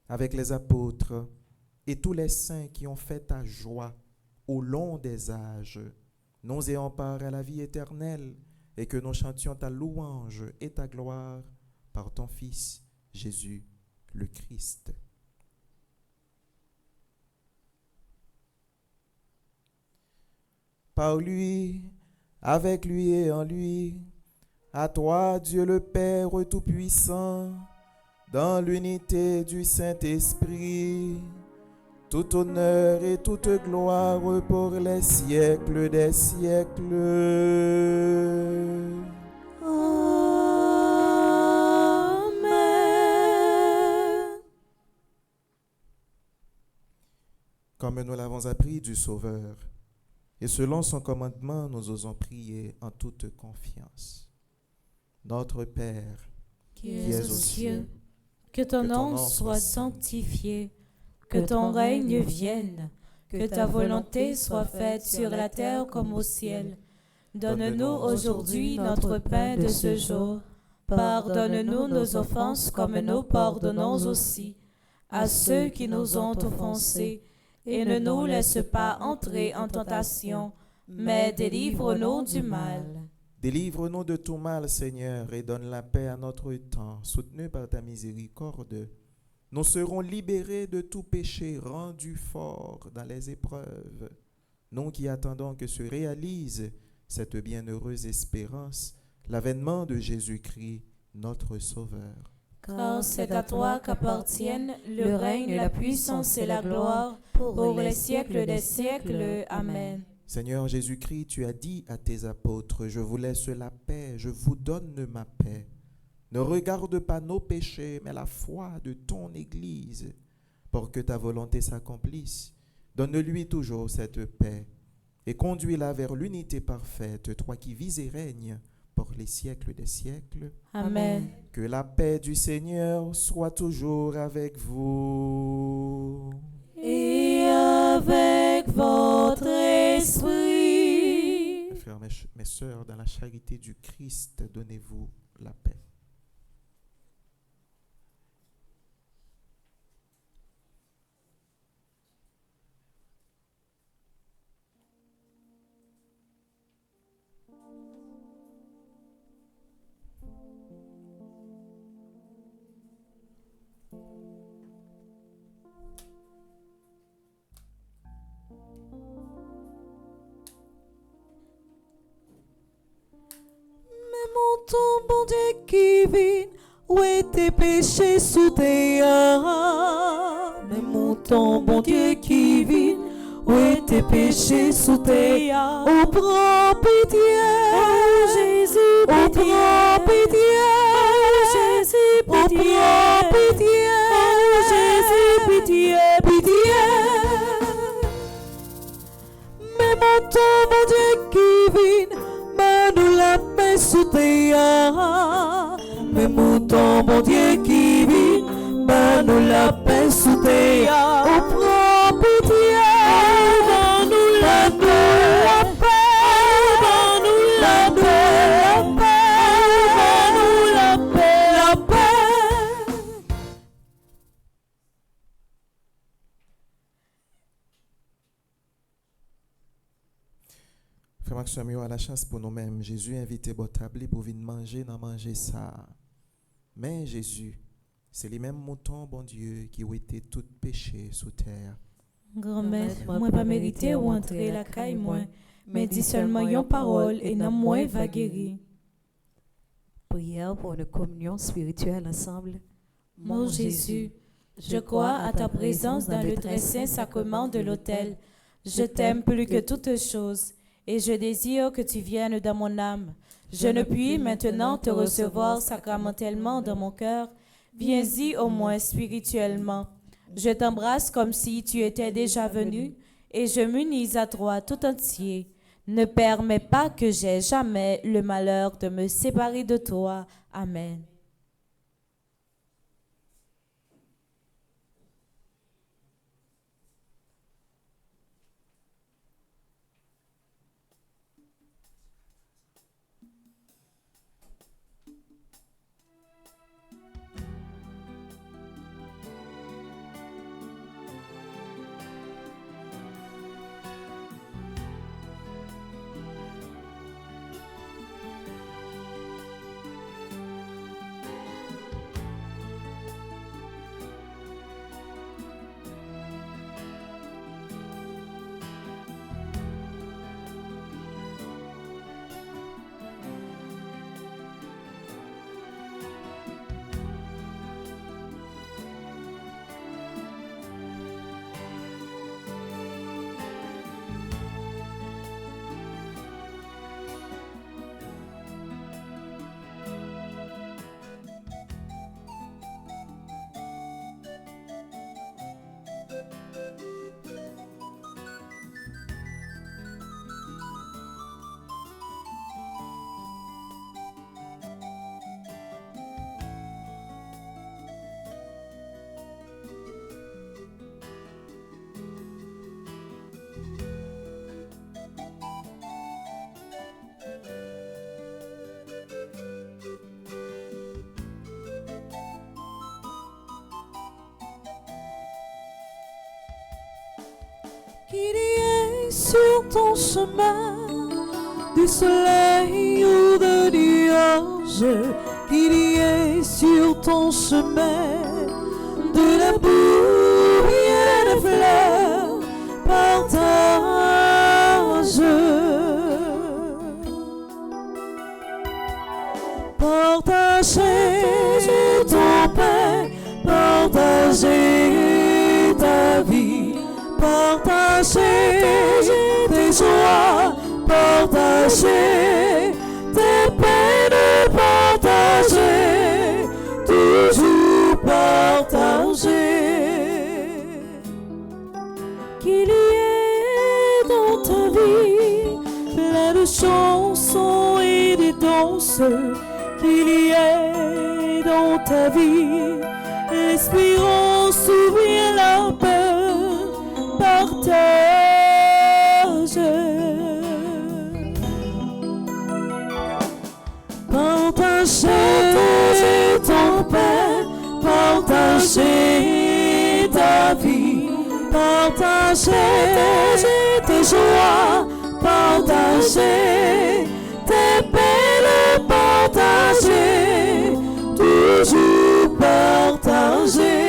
avec les apôtres et tous les saints qui ont fait ta joie au long des âges, nous ayons part à la vie éternelle et que nous chantions ta louange et ta gloire par ton Fils, Jésus le Christ. Par lui, avec lui et en lui, à toi, Dieu le Père Tout-Puissant, dans l'unité du Saint-Esprit, tout honneur et toute gloire pour les siècles des siècles. Amen. Comme nous l'avons appris du Sauveur, et selon son commandement, nous osons prier en toute confiance. Notre Père, qui es aux cieux, que ton nom soit sanctifié, que ton règne vienne, que ta volonté soit faite sur la terre comme au ciel. Donne-nous aujourd'hui notre pain de ce jour. Pardonne-nous nos offenses comme nous pardonnons aussi à ceux qui nous ont offensés. Et ne nous laisse pas entrer en tentation, mais délivre-nous du mal. Délivre-nous de tout mal, Seigneur, et donne la paix à notre temps. Soutenus par ta miséricorde, nous serons libérés de tout péché, rendus forts dans les épreuves. Nous qui attendons que se réalise cette bienheureuse espérance, l'avènement de Jésus-Christ, notre Sauveur. Car c'est à toi qu'appartiennent le règne, la puissance et la gloire pour les siècles des siècles. Amen. Seigneur Jésus-Christ, tu as dit à tes apôtres, je vous laisse la paix, je vous donne ma paix. Ne regarde pas nos péchés, mais la foi de ton Église, pour que ta volonté s'accomplisse. Donne-lui toujours cette paix et conduis-la vers l'unité parfaite, toi qui vis et règnes pour les siècles des siècles. Amen. Que la paix du Seigneur soit toujours avec vous. Et avec votre esprit. Mes frères, mes sœurs, dans la charité du Christ, donnez-vous la paix. Ton bon Dieu qui vit, où est tes péchés sous tes Mais mon ton bon Dieu qui vit, où est tes péchés sous tes Oh, prends pitié, oh, Jésus, pitié, oh, prends pitié, oh, Jésus, pitié, oh, prends pitié, oh, Jésus, pitié, pitié. Mais mon ton bon Dieu qui vit, nous la paix sous tes mais mouton mon Dieu qui vit, nous la paix sous tes oh prends pitié, frère Maxime a la chance pour nous-mêmes. Jésus a invité à table pour venir manger ça. Mais Jésus, c'est les mêmes moutons, bon Dieu, qui ont été tout péchés sous terre. Grand-mère, moi pas mérité ou entrer la caille moi, mais dis seulement une parole et non moi va guérir. Prière pour une communion spirituelle ensemble. Mon Jésus, je crois à ta présence dans le très saint sacrement de l'autel. Je t'aime plus que toutes choses et je désire que tu viennes dans mon âme. Je ne puis maintenant te recevoir sacramentellement dans mon cœur. Viens-y au moins spirituellement. Je t'embrasse comme si tu étais déjà venu et je m'unis à toi tout entier. Ne permets pas que j'aie jamais le malheur de me séparer de toi. Amen. Qu'il y ait sur ton chemin du soleil ou de nuages, qu'il y ait sur ton chemin de la boue et des fleurs, partage ton pain, partager ta vie, partager tes joies, partager tes peines, partager, toujours partager. Qu'il y ait dans ta vie plein de chansons et de danses, qu'il y ait dans ta vie l'espérance ou bien la peur, partage. Partager ton pain, partager ta vie, partager tes joies, partager tes peines, partager, toujours partager.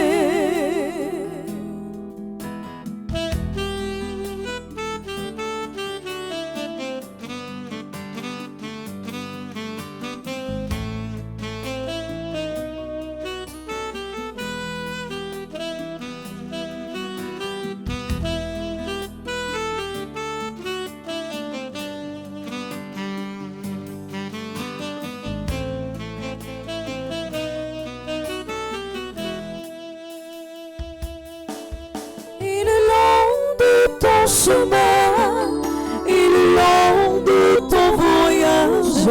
Chemin et le long de ton voyage,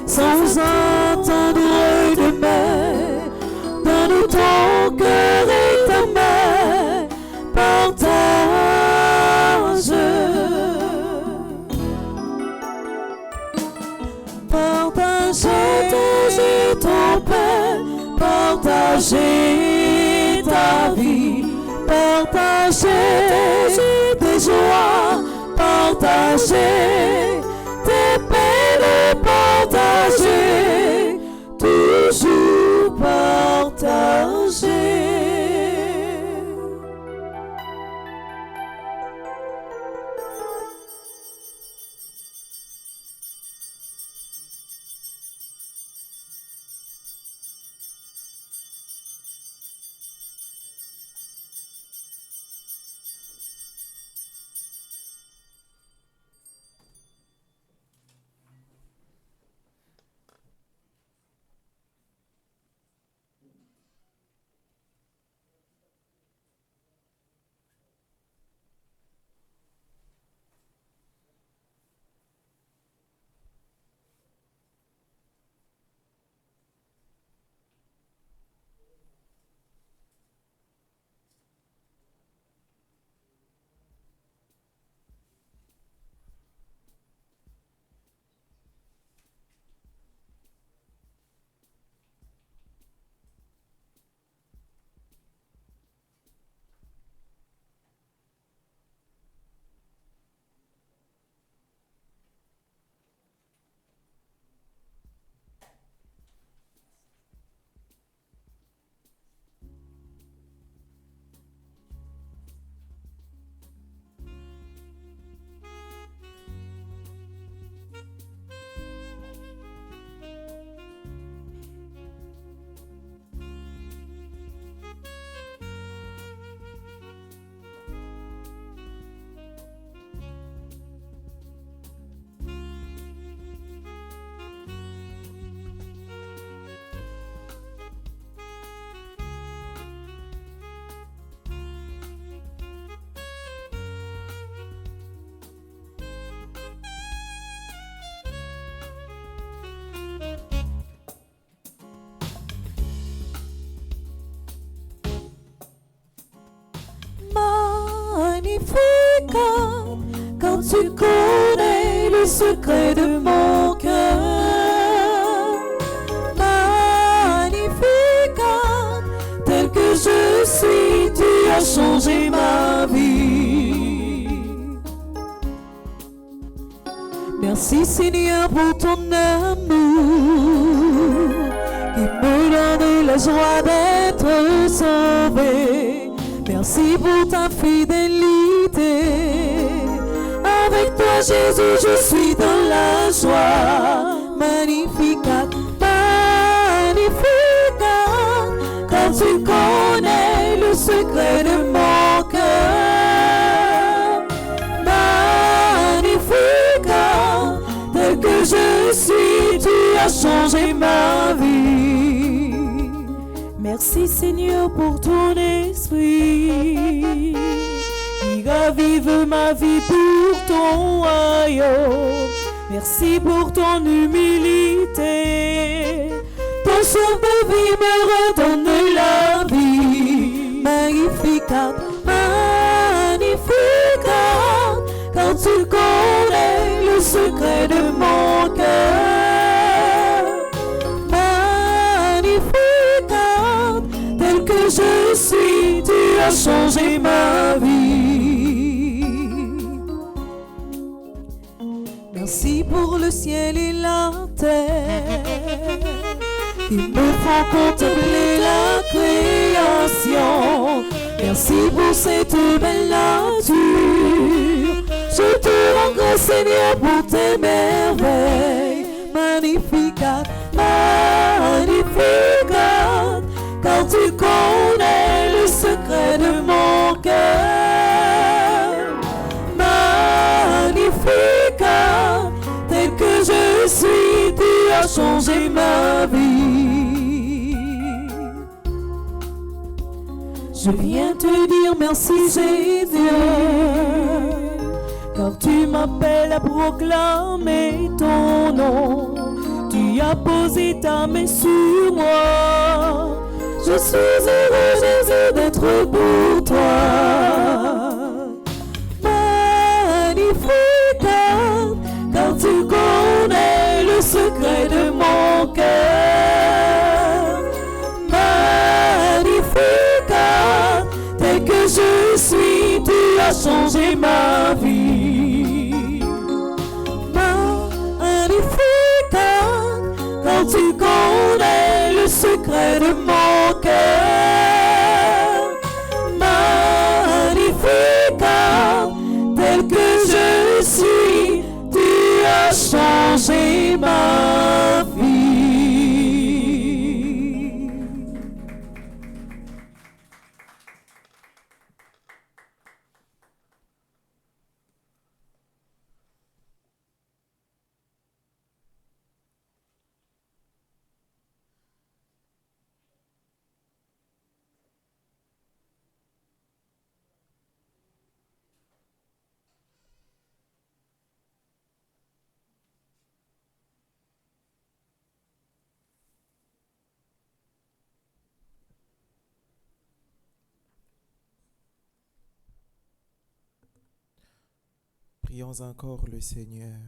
sans attendre demain, donne ton cœur et ta main, partage. Partager ton pain, partager ta vie, partager tes joies, partager tu connais le secret de mon cœur. Magnificat, tel que je suis, tu as changé ma vie. Merci Seigneur pour ton amour qui me donne la joie d'être sauvé. Merci pour ta fidélité. Avec toi Jésus je suis dans la joie. Magnificat, magnificat, car tu connais le secret de mon cœur. Magnificat, tel que je suis, tu as changé ma vie. Merci Seigneur pour ton esprit qui ravive ma vie pour ton royaume. Merci pour ton humilité. Ton souffle de vie me redonne la vie. Magnificat, magnificat, car tu connais le secret de mon cœur. Magnificat, tel que je suis, tu as changé ma vie. Merci pour le ciel et la terre qui me font contempler la création. Merci pour cette belle nature. Je te rends grâce Seigneur pour tes merveilles. Magnificat, magnificat, car tu connais le secret de mon cœur. Magnificat, tel que je suis, tu as changé ma vie. Je viens te dire merci Seigneur, car tu m'appelles à proclamer ton nom. Tu as posé ta main sur moi. Je suis heureux Jésus d'être pour toi. Magnificat, car tu connais le secret de mon cœur. Magnificat, tel que je suis, tu as changé ma vie. Magnificat, car tu connais le secret de mon cœur. Magnificat, tel que je suis, tu as changé ma vie. Prions encore le Seigneur.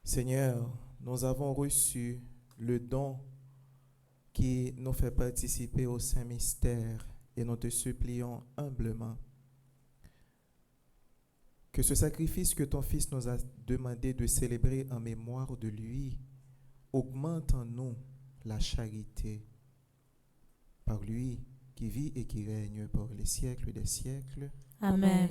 Seigneur, nous avons reçu le don qui nous fait participer au Saint Mystère et nous te supplions humblement que ce sacrifice que ton Fils nous a demandé de célébrer en mémoire de lui augmente en nous la charité par lui qui vit et qui règne par les siècles des siècles. Amen.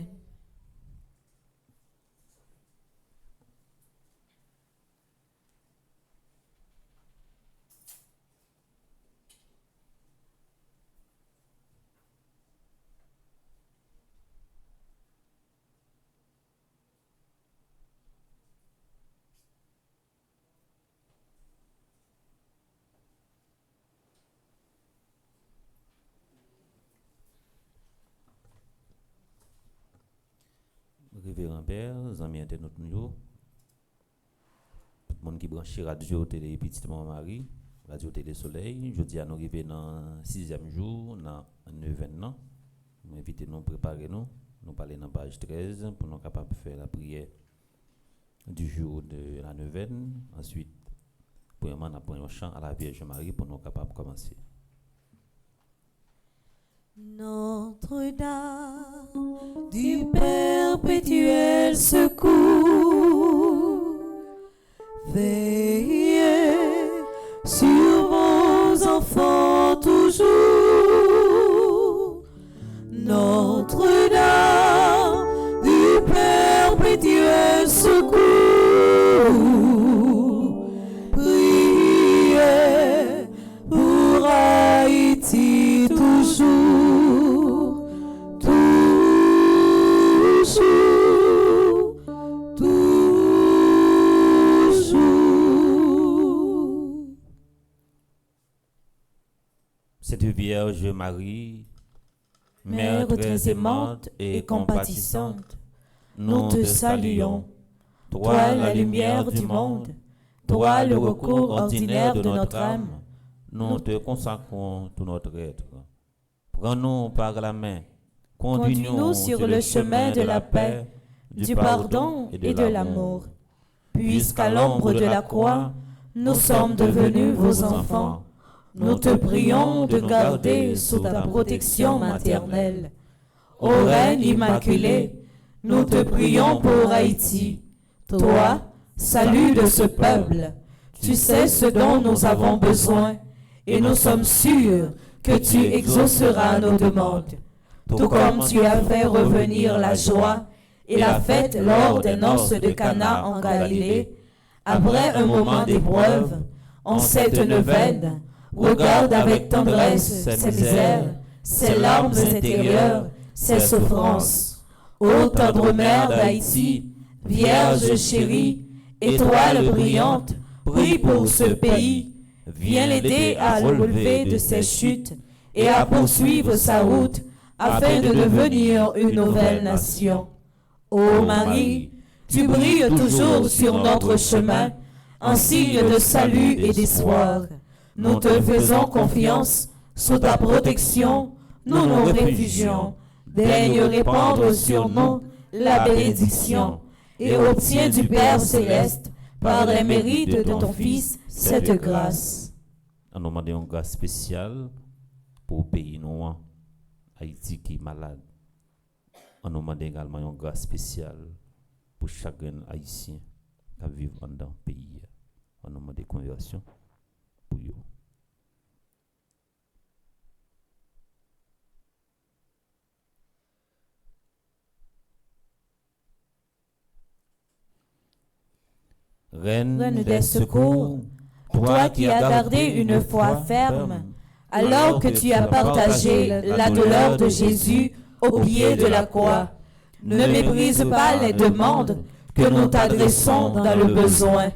Révérend Père, amis internautes, monde qui branche radio télé Petite Maman Marie, radio télé Soleil. Je dis à nous arriver dans 6e jour, dans 9e an. Nous invitons nous préparer nous parler dans page 13 pour nous capables de faire la prière du jour de la 9e. Ensuite, premièrement, nous prenons un chant à la Vierge Marie pour nous capables de commencer. Notre-Dame du perpétuel secours, veillez sur vos enfants toujours. Notre-Dame du perpétuel secours, priez pour Haïti toujours. Cette Vierge Marie, Mère très aimante et compatissante, nous te saluons. Toi, la lumière du monde, toi, le recours ordinaire de notre âme, nous te consacrons tout notre être. Prends-nous par la main, conduis-nous sur le chemin de la paix, du pardon et de l'amour. Puisqu'à l'ombre de la croix, nous sommes devenus vos enfants, nous te prions de garder sous ta protection maternelle. Ô Reine Immaculée, nous te prions pour Haïti. Toi, salut de ce peuple, tu sais ce dont nous avons besoin et nous sommes sûrs que tu exauceras nos demandes. Tout comme tu as fait revenir la joie et la fête lors des noces de Cana en Galilée, après un moment d'épreuve, en cette neuvaine, regarde avec tendresse ses misères, ses larmes intérieures, ses souffrances. Ô tendre mère d'Haïti, Vierge chérie, étoile brillante, prie pour ce pays. Viens l'aider à le relever de ses chutes et à poursuivre sa route afin de devenir une nouvelle nation. Ô Marie, tu brilles toujours sur notre chemin, en signe de salut et d'espoir. Nous te faisons confiance, sous ta protection, nous nous réfugions. Daigne répandre sur nous la bénédiction et obtiens du Père céleste, par les mérites de ton Fils, cette grâce. On nous demande une grâce spéciale pour le pays noir, Haïti qui est malade. On nous demande également une grâce spéciale pour chacun haïtien qui vit dans le pays. On nous demande des conversions pour eux. Reine des secours, toi qui as gardé une foi ferme, alors que tu as partagé la douleur de Jésus au pied de la croix, ne méprise pas les demandes que nous t'adressons dans le besoin.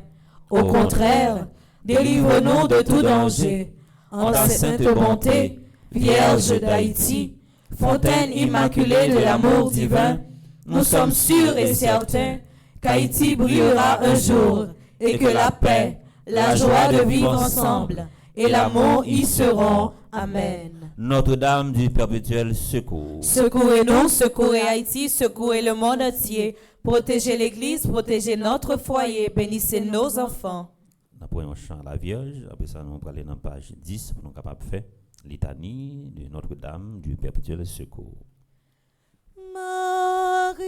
Au contraire, délivre-nous de tout danger. En ta sainte bonté, Vierge d'Haïti, fontaine immaculée de l'amour divin, nous sommes sûrs et certains qu'Haïti brillera un jour et que la paix, la joie de vivre ensemble et l'amour y seront. Amen. Notre-Dame du perpétuel secours. Secourez-nous, secourez Haïti, secourez le monde entier. Protégez l'Église, protégez notre foyer, bénissez nos enfants. Nous prenons un chant à la Vierge, après ça nous allons aller dans la page 10 pour nous capables de faire litanie de Notre-Dame du perpétuel secours. Marie,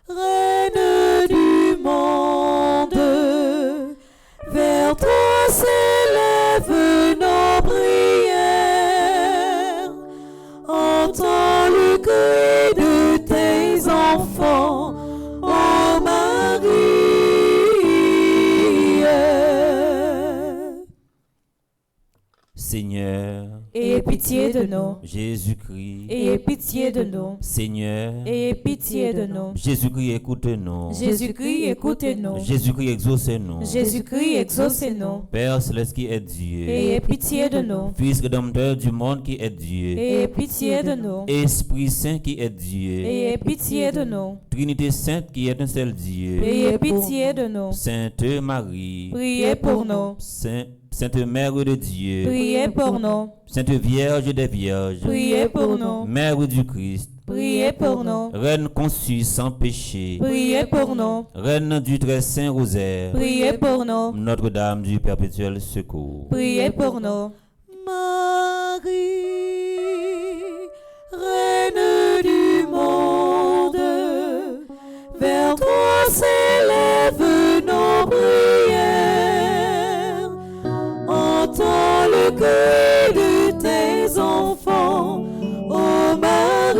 Reine du monde, vers toi s'élèvent nos prières. Entends le cri de tes enfants, ô Marie. Seigneur, Et ayez pitié de nous. Jésus-Christ, Ayez pitié de nous. Seigneur, Ayez pitié de nous. Jésus-Christ, écoute-nous. Jésus-Christ, écoutez-nous. Jésus-Christ, exaucez-nous. Jésus-Christ, exaucez-nous. Père céleste qui est Dieu, Ayez pitié de nous. Fils rédempteur du monde qui est Dieu, Ayez pitié de nous. Esprit Saint qui est Dieu, Ayez pitié de nous. Trinité Sainte qui est un seul Dieu, Ayez pitié de nous. Sainte Marie, Priez pour nous. Sainte Mère de Dieu, Priez pour nous. Sainte Vierge des Vierges, Priez pour nous. Mère du Christ, Priez pour nous. Reine conçue sans péché, Priez pour nous. Reine du très saint rosaire, Priez pour nous. Notre-Dame du perpétuel secours. Priez pour nous. Marie, Reine du monde, vers toi s'élèvent nos prières. Entends le cri de tes enfants, ô Marie.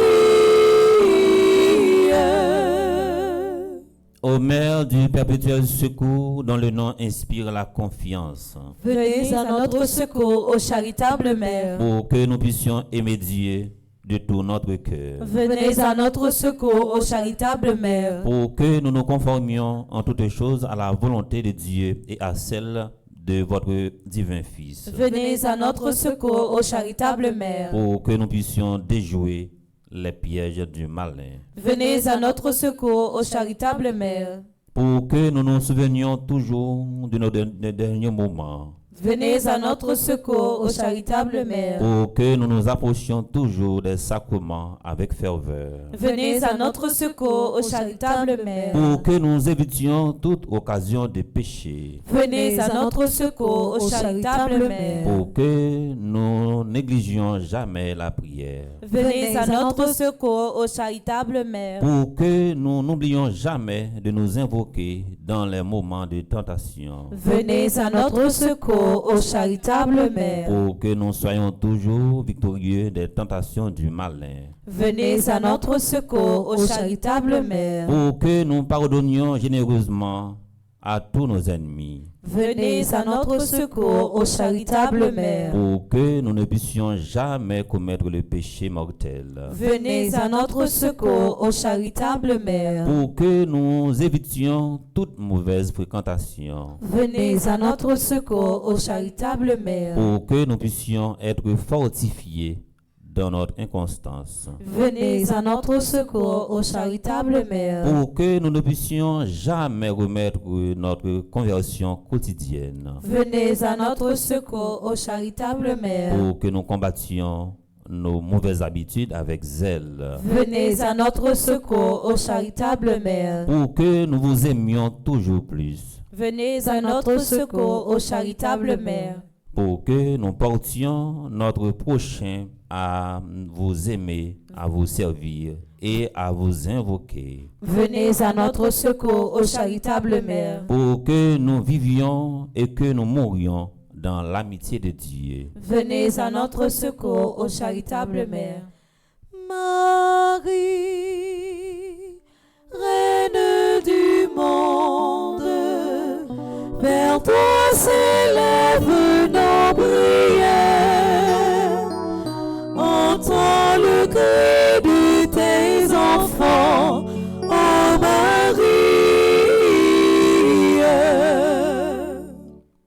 Ô Mère du perpétuel secours, dont le nom inspire la confiance, Venez à notre secours, ô charitable Mère. pour que nous puissions aimer Dieu de tout notre cœur, Venez à notre secours, ô charitable Mère. pour que nous nous conformions en toutes choses à la volonté de Dieu et à celle de votre divin Fils, Venez à notre secours, ô charitable Mère. pour que nous puissions déjouer les pièges du malin, Venez à notre secours, ô charitable Mère. pour que nous nous souvenions toujours de nos derniers moments, Venez à notre secours, ô charitable Mère. pour que nous nous approchions toujours des sacrements avec ferveur, Venez à notre secours, ô charitable Mère. pour que nous évitions toute occasion de péché, Venez à notre secours, ô charitable Mère. pour que nous négligions jamais la prière, Venez à notre secours, ô charitable Mère. pour que nous n'oublions jamais de nous invoquer dans les moments de tentation, Venez à notre secours, ô charitable Mère. pour que nous soyons toujours victorieux des tentations du malin, Venez à notre secours, ô charitable Mère. pour que nous pardonnions généreusement à tous nos ennemis, Venez à notre secours, ô charitable Mère. pour que nous ne puissions jamais commettre le péché mortel, Venez à notre secours, ô charitable Mère. pour que nous évitions toute mauvaise fréquentation, Venez à notre secours, ô charitable Mère. pour que nous puissions être fortifiés dans notre inconstance, Venez à notre secours, ô charitable Mère. pour que nous ne puissions jamais remettre notre conversion quotidienne, Venez à notre secours, ô charitable Mère. pour que nous combattions nos mauvaises habitudes avec zèle, Venez à notre secours, ô charitable Mère. pour que nous vous aimions toujours plus, Venez à notre secours, ô charitable Mère. pour que nous portions notre prochain à vous aimer, à vous servir et à vous invoquer, Venez à notre secours, ô charitable Mère. pour que nous vivions et que nous mourions dans l'amitié de Dieu. Venez à notre secours, ô charitable Mère. Marie, Reine du monde, vers toi s'élèvent nos prières. Entends le cri de tes enfants, ô Marie.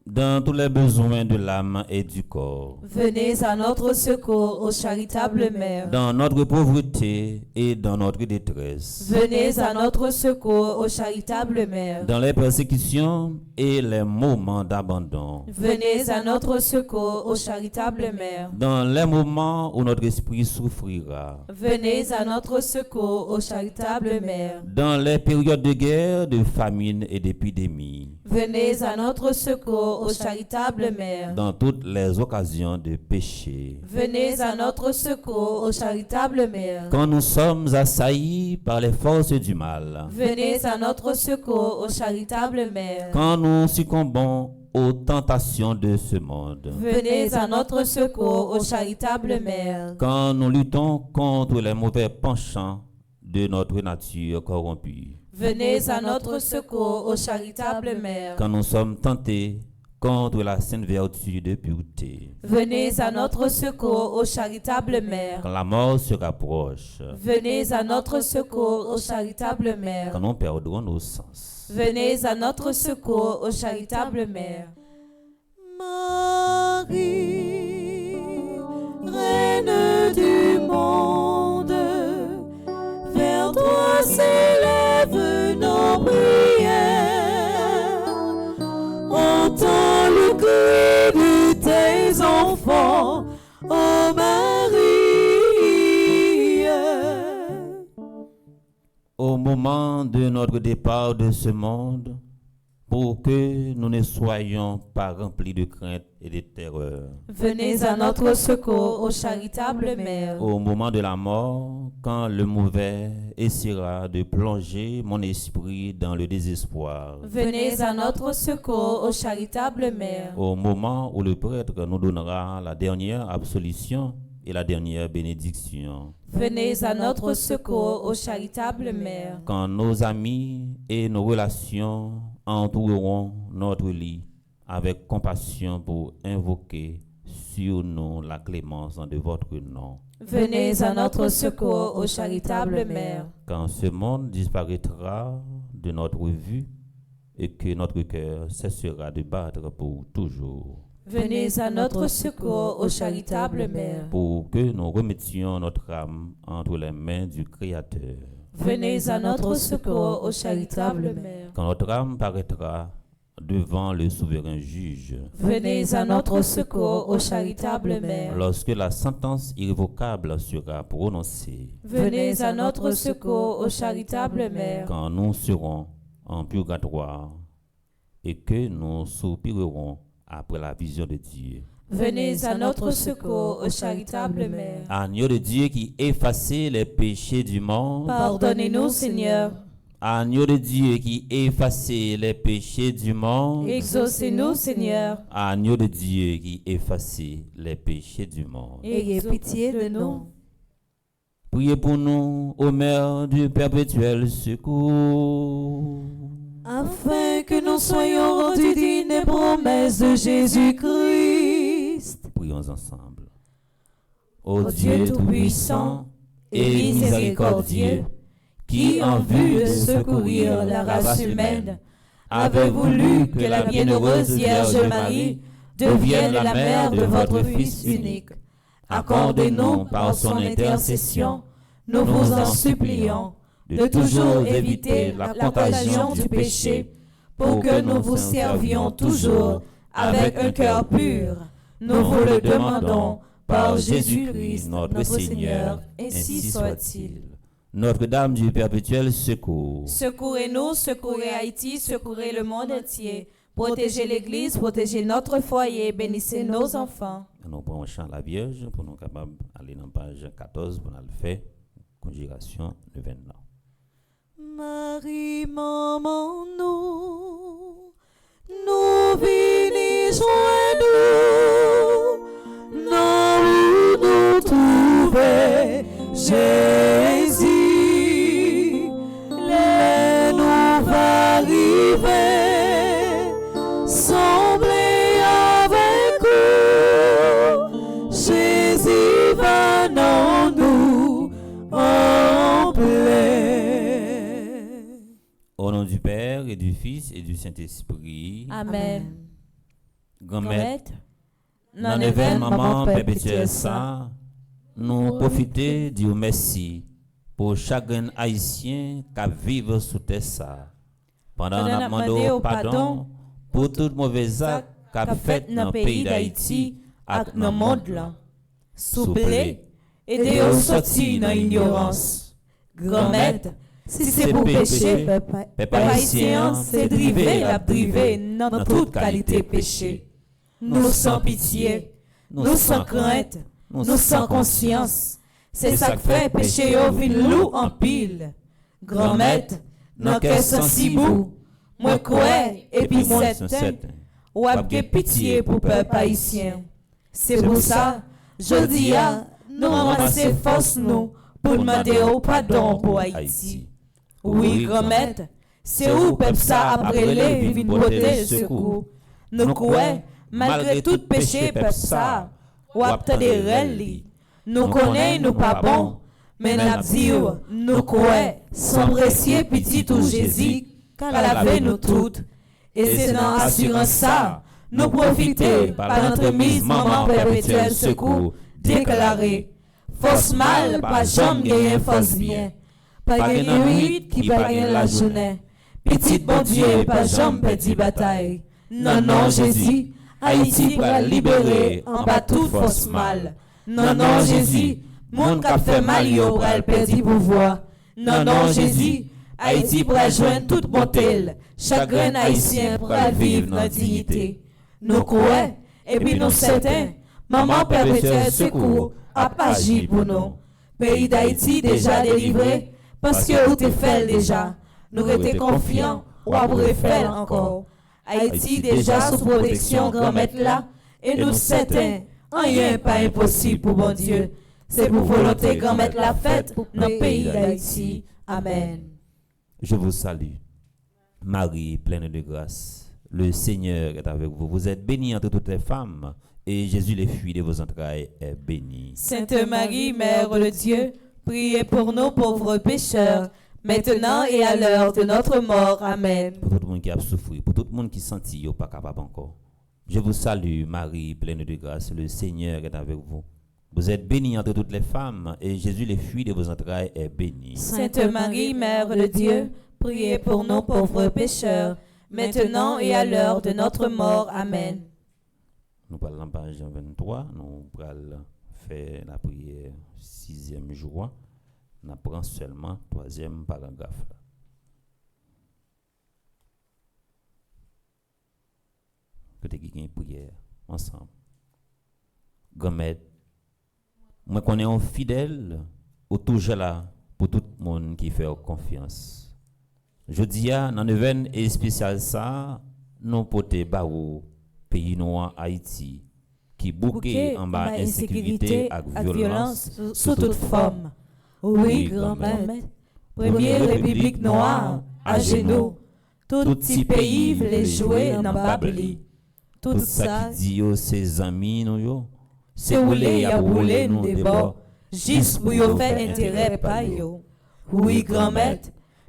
Dans tous les besoins de l'âme et du corps, Venez à notre secours, ô charitable Mère. dans notre pauvreté et dans notre détresse, Venez à notre secours, ô charitable Mère. dans les persécutions et les moments d'abandon, Venez à notre secours, ô charitable Mère. dans les moments où notre esprit souffrira, Venez à notre secours, ô charitable Mère. dans les périodes de guerre, de famine et d'épidémie, Venez à notre secours, ô charitable Mère. dans toutes les occasions de péché, Venez à notre secours, ô charitable Mère. quand nous sommes assaillis par les forces du mal, Venez à notre secours, ô charitable Mère. quand nous succombons aux tentations de ce monde, Venez à notre secours, ô charitable Mère. quand nous luttons contre les mauvais penchants de notre nature corrompue, Venez à notre secours, ô charitable Mère. quand nous sommes tentés contre la sainte vertu de pureté. Venez à notre secours, ô charitable Mère. Quand la mort se rapproche, Venez à notre secours, ô charitable Mère. quand nous perdons nos sens. Venez à notre secours, ô charitable Mère. Marie, Reine du monde, vers toi s'élèvent nos prières. Entends le cri de tes enfants, ô Marie. Au moment de notre départ de ce monde, pour que nous ne soyons pas remplis de crainte et de terreur. Venez à notre secours, ô charitable Mère. Au moment de la mort, quand le mauvais essaiera de plonger mon esprit dans le désespoir. Venez à notre secours, ô charitable Mère. Au moment où le prêtre nous donnera la dernière absolution et la dernière bénédiction. Venez à notre secours, ô charitable Mère. Quand nos amis et nos relations entoureront notre lit avec compassion pour invoquer sur nous la clémence de votre nom. Venez à notre secours, ô charitable Mère. Quand ce monde disparaîtra de notre vue et que notre cœur cessera de battre pour toujours. Venez à notre secours, ô charitable Mère. Pour que nous remettions notre âme entre les mains du Créateur. Venez à notre secours, ô charitable Mère. Quand notre âme paraîtra devant le souverain juge. Venez à notre secours, ô charitable Mère. Lorsque la sentence irrévocable sera prononcée. Venez à notre secours, ô charitable Mère. Quand nous serons en purgatoire et que nous soupirerons après la vision de Dieu. Venez à notre secours, ô charitable Mère. Agneau de Dieu qui effacez les péchés du monde. Pardonnez-nous, Seigneur. Agneau de Dieu qui effacez les péchés du monde. Exaucez-nous, Seigneur. Agneau de Dieu qui effacez les péchés du monde. Ayez pitié de nous. Priez pour nous, ô Mère du perpétuel secours. Afin que nous soyons rendus dignes des promesses de Jésus-Christ. Prions ensemble. Ô Dieu tout-puissant et miséricordieux, qui, en vue de secourir la race humaine, avait voulu que la bienheureuse Vierge Marie devienne la mère de votre Fils unique, accordez-nous par son intercession, nous vous en supplions, de toujours éviter la contagion du péché, pour que nous vous servions toujours avec un cœur pur. Nous vous le demandons par Jésus-Christ, notre Seigneur, ainsi soit-il. Notre-Dame du perpétuel secours. Secourez-nous, secourez Haïti, secourez le monde entier. Protégez l'Église, protégez notre foyer, bénissez nos enfants. Nous prenons un chant à la Vierge pour nous capables d'aller dans la page 14 pour nous le faire. Conjuration de 29. Marie, maman, nous venons joindre, non où nous trouver Jésus, les nous va arriver, sembler avec vous, Jésus va dans nous en plein. Au nom du Père et du Fils et du Saint-Esprit. Amen. Grand-mère, dans l'événement perpétuel ça, nous profitons du merci pour chacun haïtien qui vit sous terre ça. Pendant nous demandons pardon pour tout mauvais acte qu'a fait dans le pays d'Haïti et dans le monde là. Souple, aidez-nous sortir dans l'ignorance. Grand-mère, si c'est pour pécher, peuple haïtien, c'est driver la driver dans toute qualité péché. Nous sans pitié, nous sans crainte, nous sans conscience. C'est ça que fait péché au vin loup en pile. Grand-mère, dans qu'est sensible, moi quoi, et puis certain, ou avez pitié pour peuple haïtien. C'est pour ça, je dis à nous ramasser force nous pour demander au pardon pour Haïti. Oui, grand-mère, c'est où peuple ça après les vin porter le secours. Nous croyons, malgré tout péché, peuple ça, ou attendre rel. Nous connaissons, nous pas bon, mais nous disons, nous croyons, sans précieux petit ou Jésus, qu'à laver nous toutes. Et c'est dans l'assurance ça, nous profiter par notre mise maman perpétuel secours, déclaré. Force mal, pas jamais gagner force bien. Pas gagner nuit qui pas gagner la journée. Petit bon Dieu, pas jamais perdu bataille. Non, non, Jésus, Haïti pour libérer en bas toute force mal. Non, non, Jésus, monde qui a fait mal, yo pour perdre pouvoir. Non, non, Jésus, Haïti pour joindre toute bonté. Chacun haïtien pour vivre dans dignité. Nous croyons, et puis nous certains, maman perpétuelle secours a agi pour nous. Pays d'Haïti déjà délivré, parce que vous t'es fait déjà. Nous étions confiants, ou après faire encore. Haïti déjà sous protection grand-maître là, et nous certains, rien pas impossible pour bon Dieu. C'est pour volonté grand-maître la fête dans le pays d'Haïti. Amen. Je vous salue, Marie, pleine de grâce. Le Seigneur est avec vous. Vous êtes bénie entre toutes les femmes, et Jésus, le fruit de vos entrailles, est béni. Sainte Marie, Mère de Dieu, priez pour nous pauvres pécheurs, maintenant et à l'heure de notre mort. Amen. Pour tout le monde qui a souffert, pour tout le monde qui sentit qu'il n'est pas capable encore. Je vous salue, Marie, pleine de grâce. Le Seigneur est avec vous. Vous êtes bénie entre toutes les femmes, et Jésus, le fruit de vos entrailles, est béni. Sainte Marie, Mère de Dieu, priez pour nous pauvres pécheurs, maintenant et à l'heure de notre mort. Amen. Nous parlons en page 23, nous allons faire la prière 6e jour. Nous apprenons seulement 3e paragraphe. Côté qui une prière ensemble. Grand-mère, moi connais un fidèle ou toujours là pour tout le monde qui fait confiance. Je dis à dans l'événement et spécial ça, nous porter barreau pays noir Haïti qui bouquet en bas insécurité et violence sous toute forme. Oui, grand-mère, première république noire à genoux, tout petit pays voulait jouer en Babli. Tout ça qui dit yo ses amis nous yo, c'est roulé y a roulé nous débord, juste pour yo faire intérêt pa yo. Oui, grand-mère,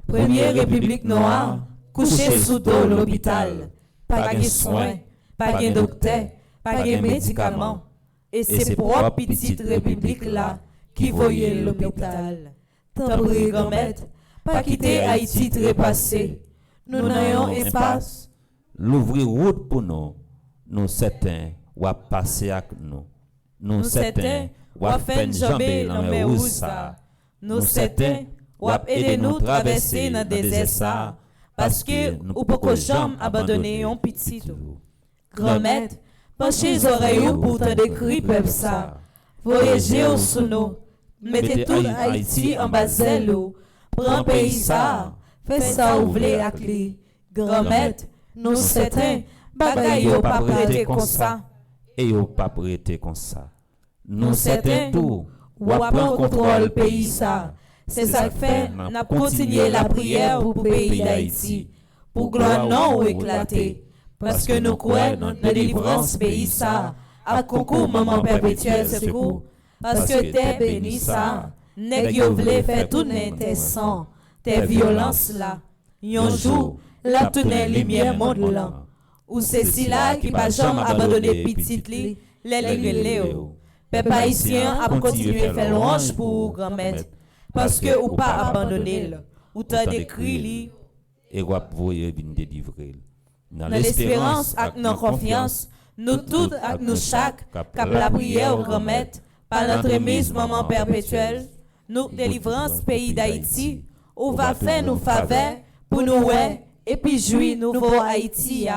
première république noire, couché sous dos l'hôpital, pas de soins, pas de docteur, pas de médicaments. Et c'est propre petite république là qui voyait l'hôpital. Tant pis, grand-mère, pas quitter Haïti trépassé. Nous n'ayons espace. L'ouvrir route pour nous, nous certains, ou à passer avec nous. Nous certains, ou à faire une jambe dans mes roues. Nous certains, ou à aider nous traverser dans des désert parce que nous ne pouvons jamais abandonner un petit. Grand-mère, penchez les oreilles pour te décrire peuple ça. Voyagez sous nous. Mettez tout Haïti en bas zèle. Prends pays ça. Fais ça ouvrir à clé. Grand-mère, nous certains, bagaille yo pas prêté comme ça. Et yo pas prêté comme ça. Nous certains tout, ou à prendre contrôle pays ça. C'est ça que fait, n'a continué la prière pour le pays d'Haïti. Pour gloire non ou éclater. Parce que nous croyons dans la délivrance pays ça. À concours maman perpétuel secours. Parce que t'es béni ça. Nèg yo vle faire tourner tes sang, tes violences là. Yon jour, la tourner lumière monde là. Ou c'est si là qui pas jamais abandonné petite li, les léo. Peuple haïtien a continué faire louange pour grand-mère. Parce que ou pas abandonné ou t'as décrit li. Et ou voyer vinn délivrer. Dans l'espérance et dans confiance, nous tous et nous chaque, cap la prière grand-mère, par notre mise maman perpétuelle, nous délivrance pays d'Haïti, où va faire nous faveur pour nous ouais, et puis jouir nouveau Haïti,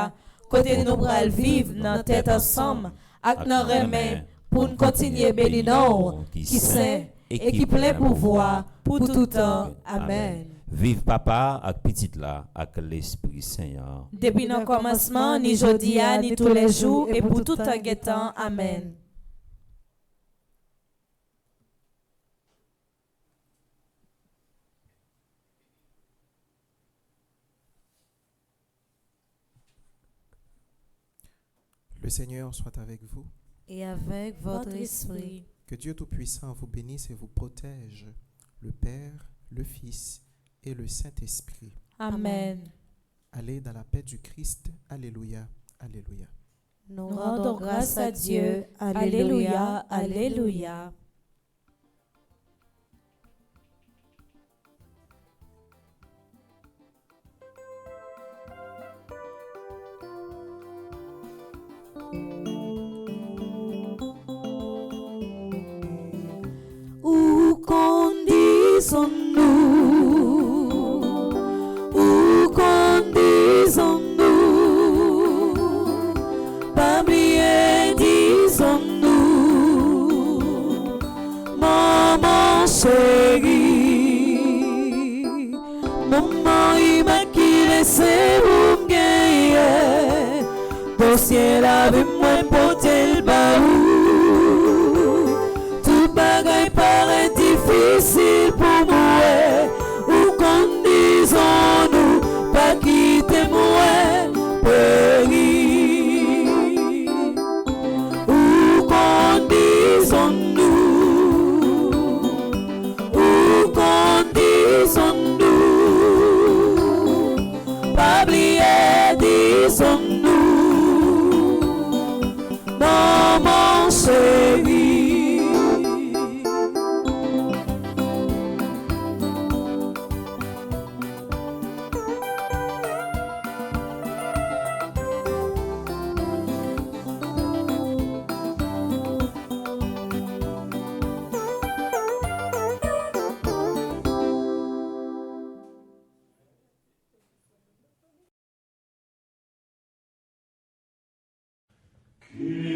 côté nous bral vivre dans tête ensemble, avec nos remèdes, pour nous continuer béni non, qui sait et qui plein pouvoir pour tout temps. Amen. Vive papa ak petite là ak l'Esprit Saint. Depuis nos commencements, ni jodia, ni tous les jours, et pour tout en guettant. Amen. Le Seigneur soit avec vous. et avec votre esprit. Que Dieu Tout-Puissant vous bénisse et vous protège, le Père, le Fils et le Saint-Esprit. Amen. Allez dans la paix du Christ. Alléluia. Alléluia. Nous rendons grâce à Dieu. Alléluia, alléluia. Où conduisons-nous? Où conduisons-nous? Parmi disons-nous, maman chérie, maman immaculée, c'est vous gagner. Dans le ciel avec moi, porter le baou. Tout bagaille paraît difficile pour moi. Où conduisons-nous? Pas quitter moi, périr. Où conduisons-nous? Où conduisons-nous? Pas oublier, disons-nous, maman chérie. Kyrie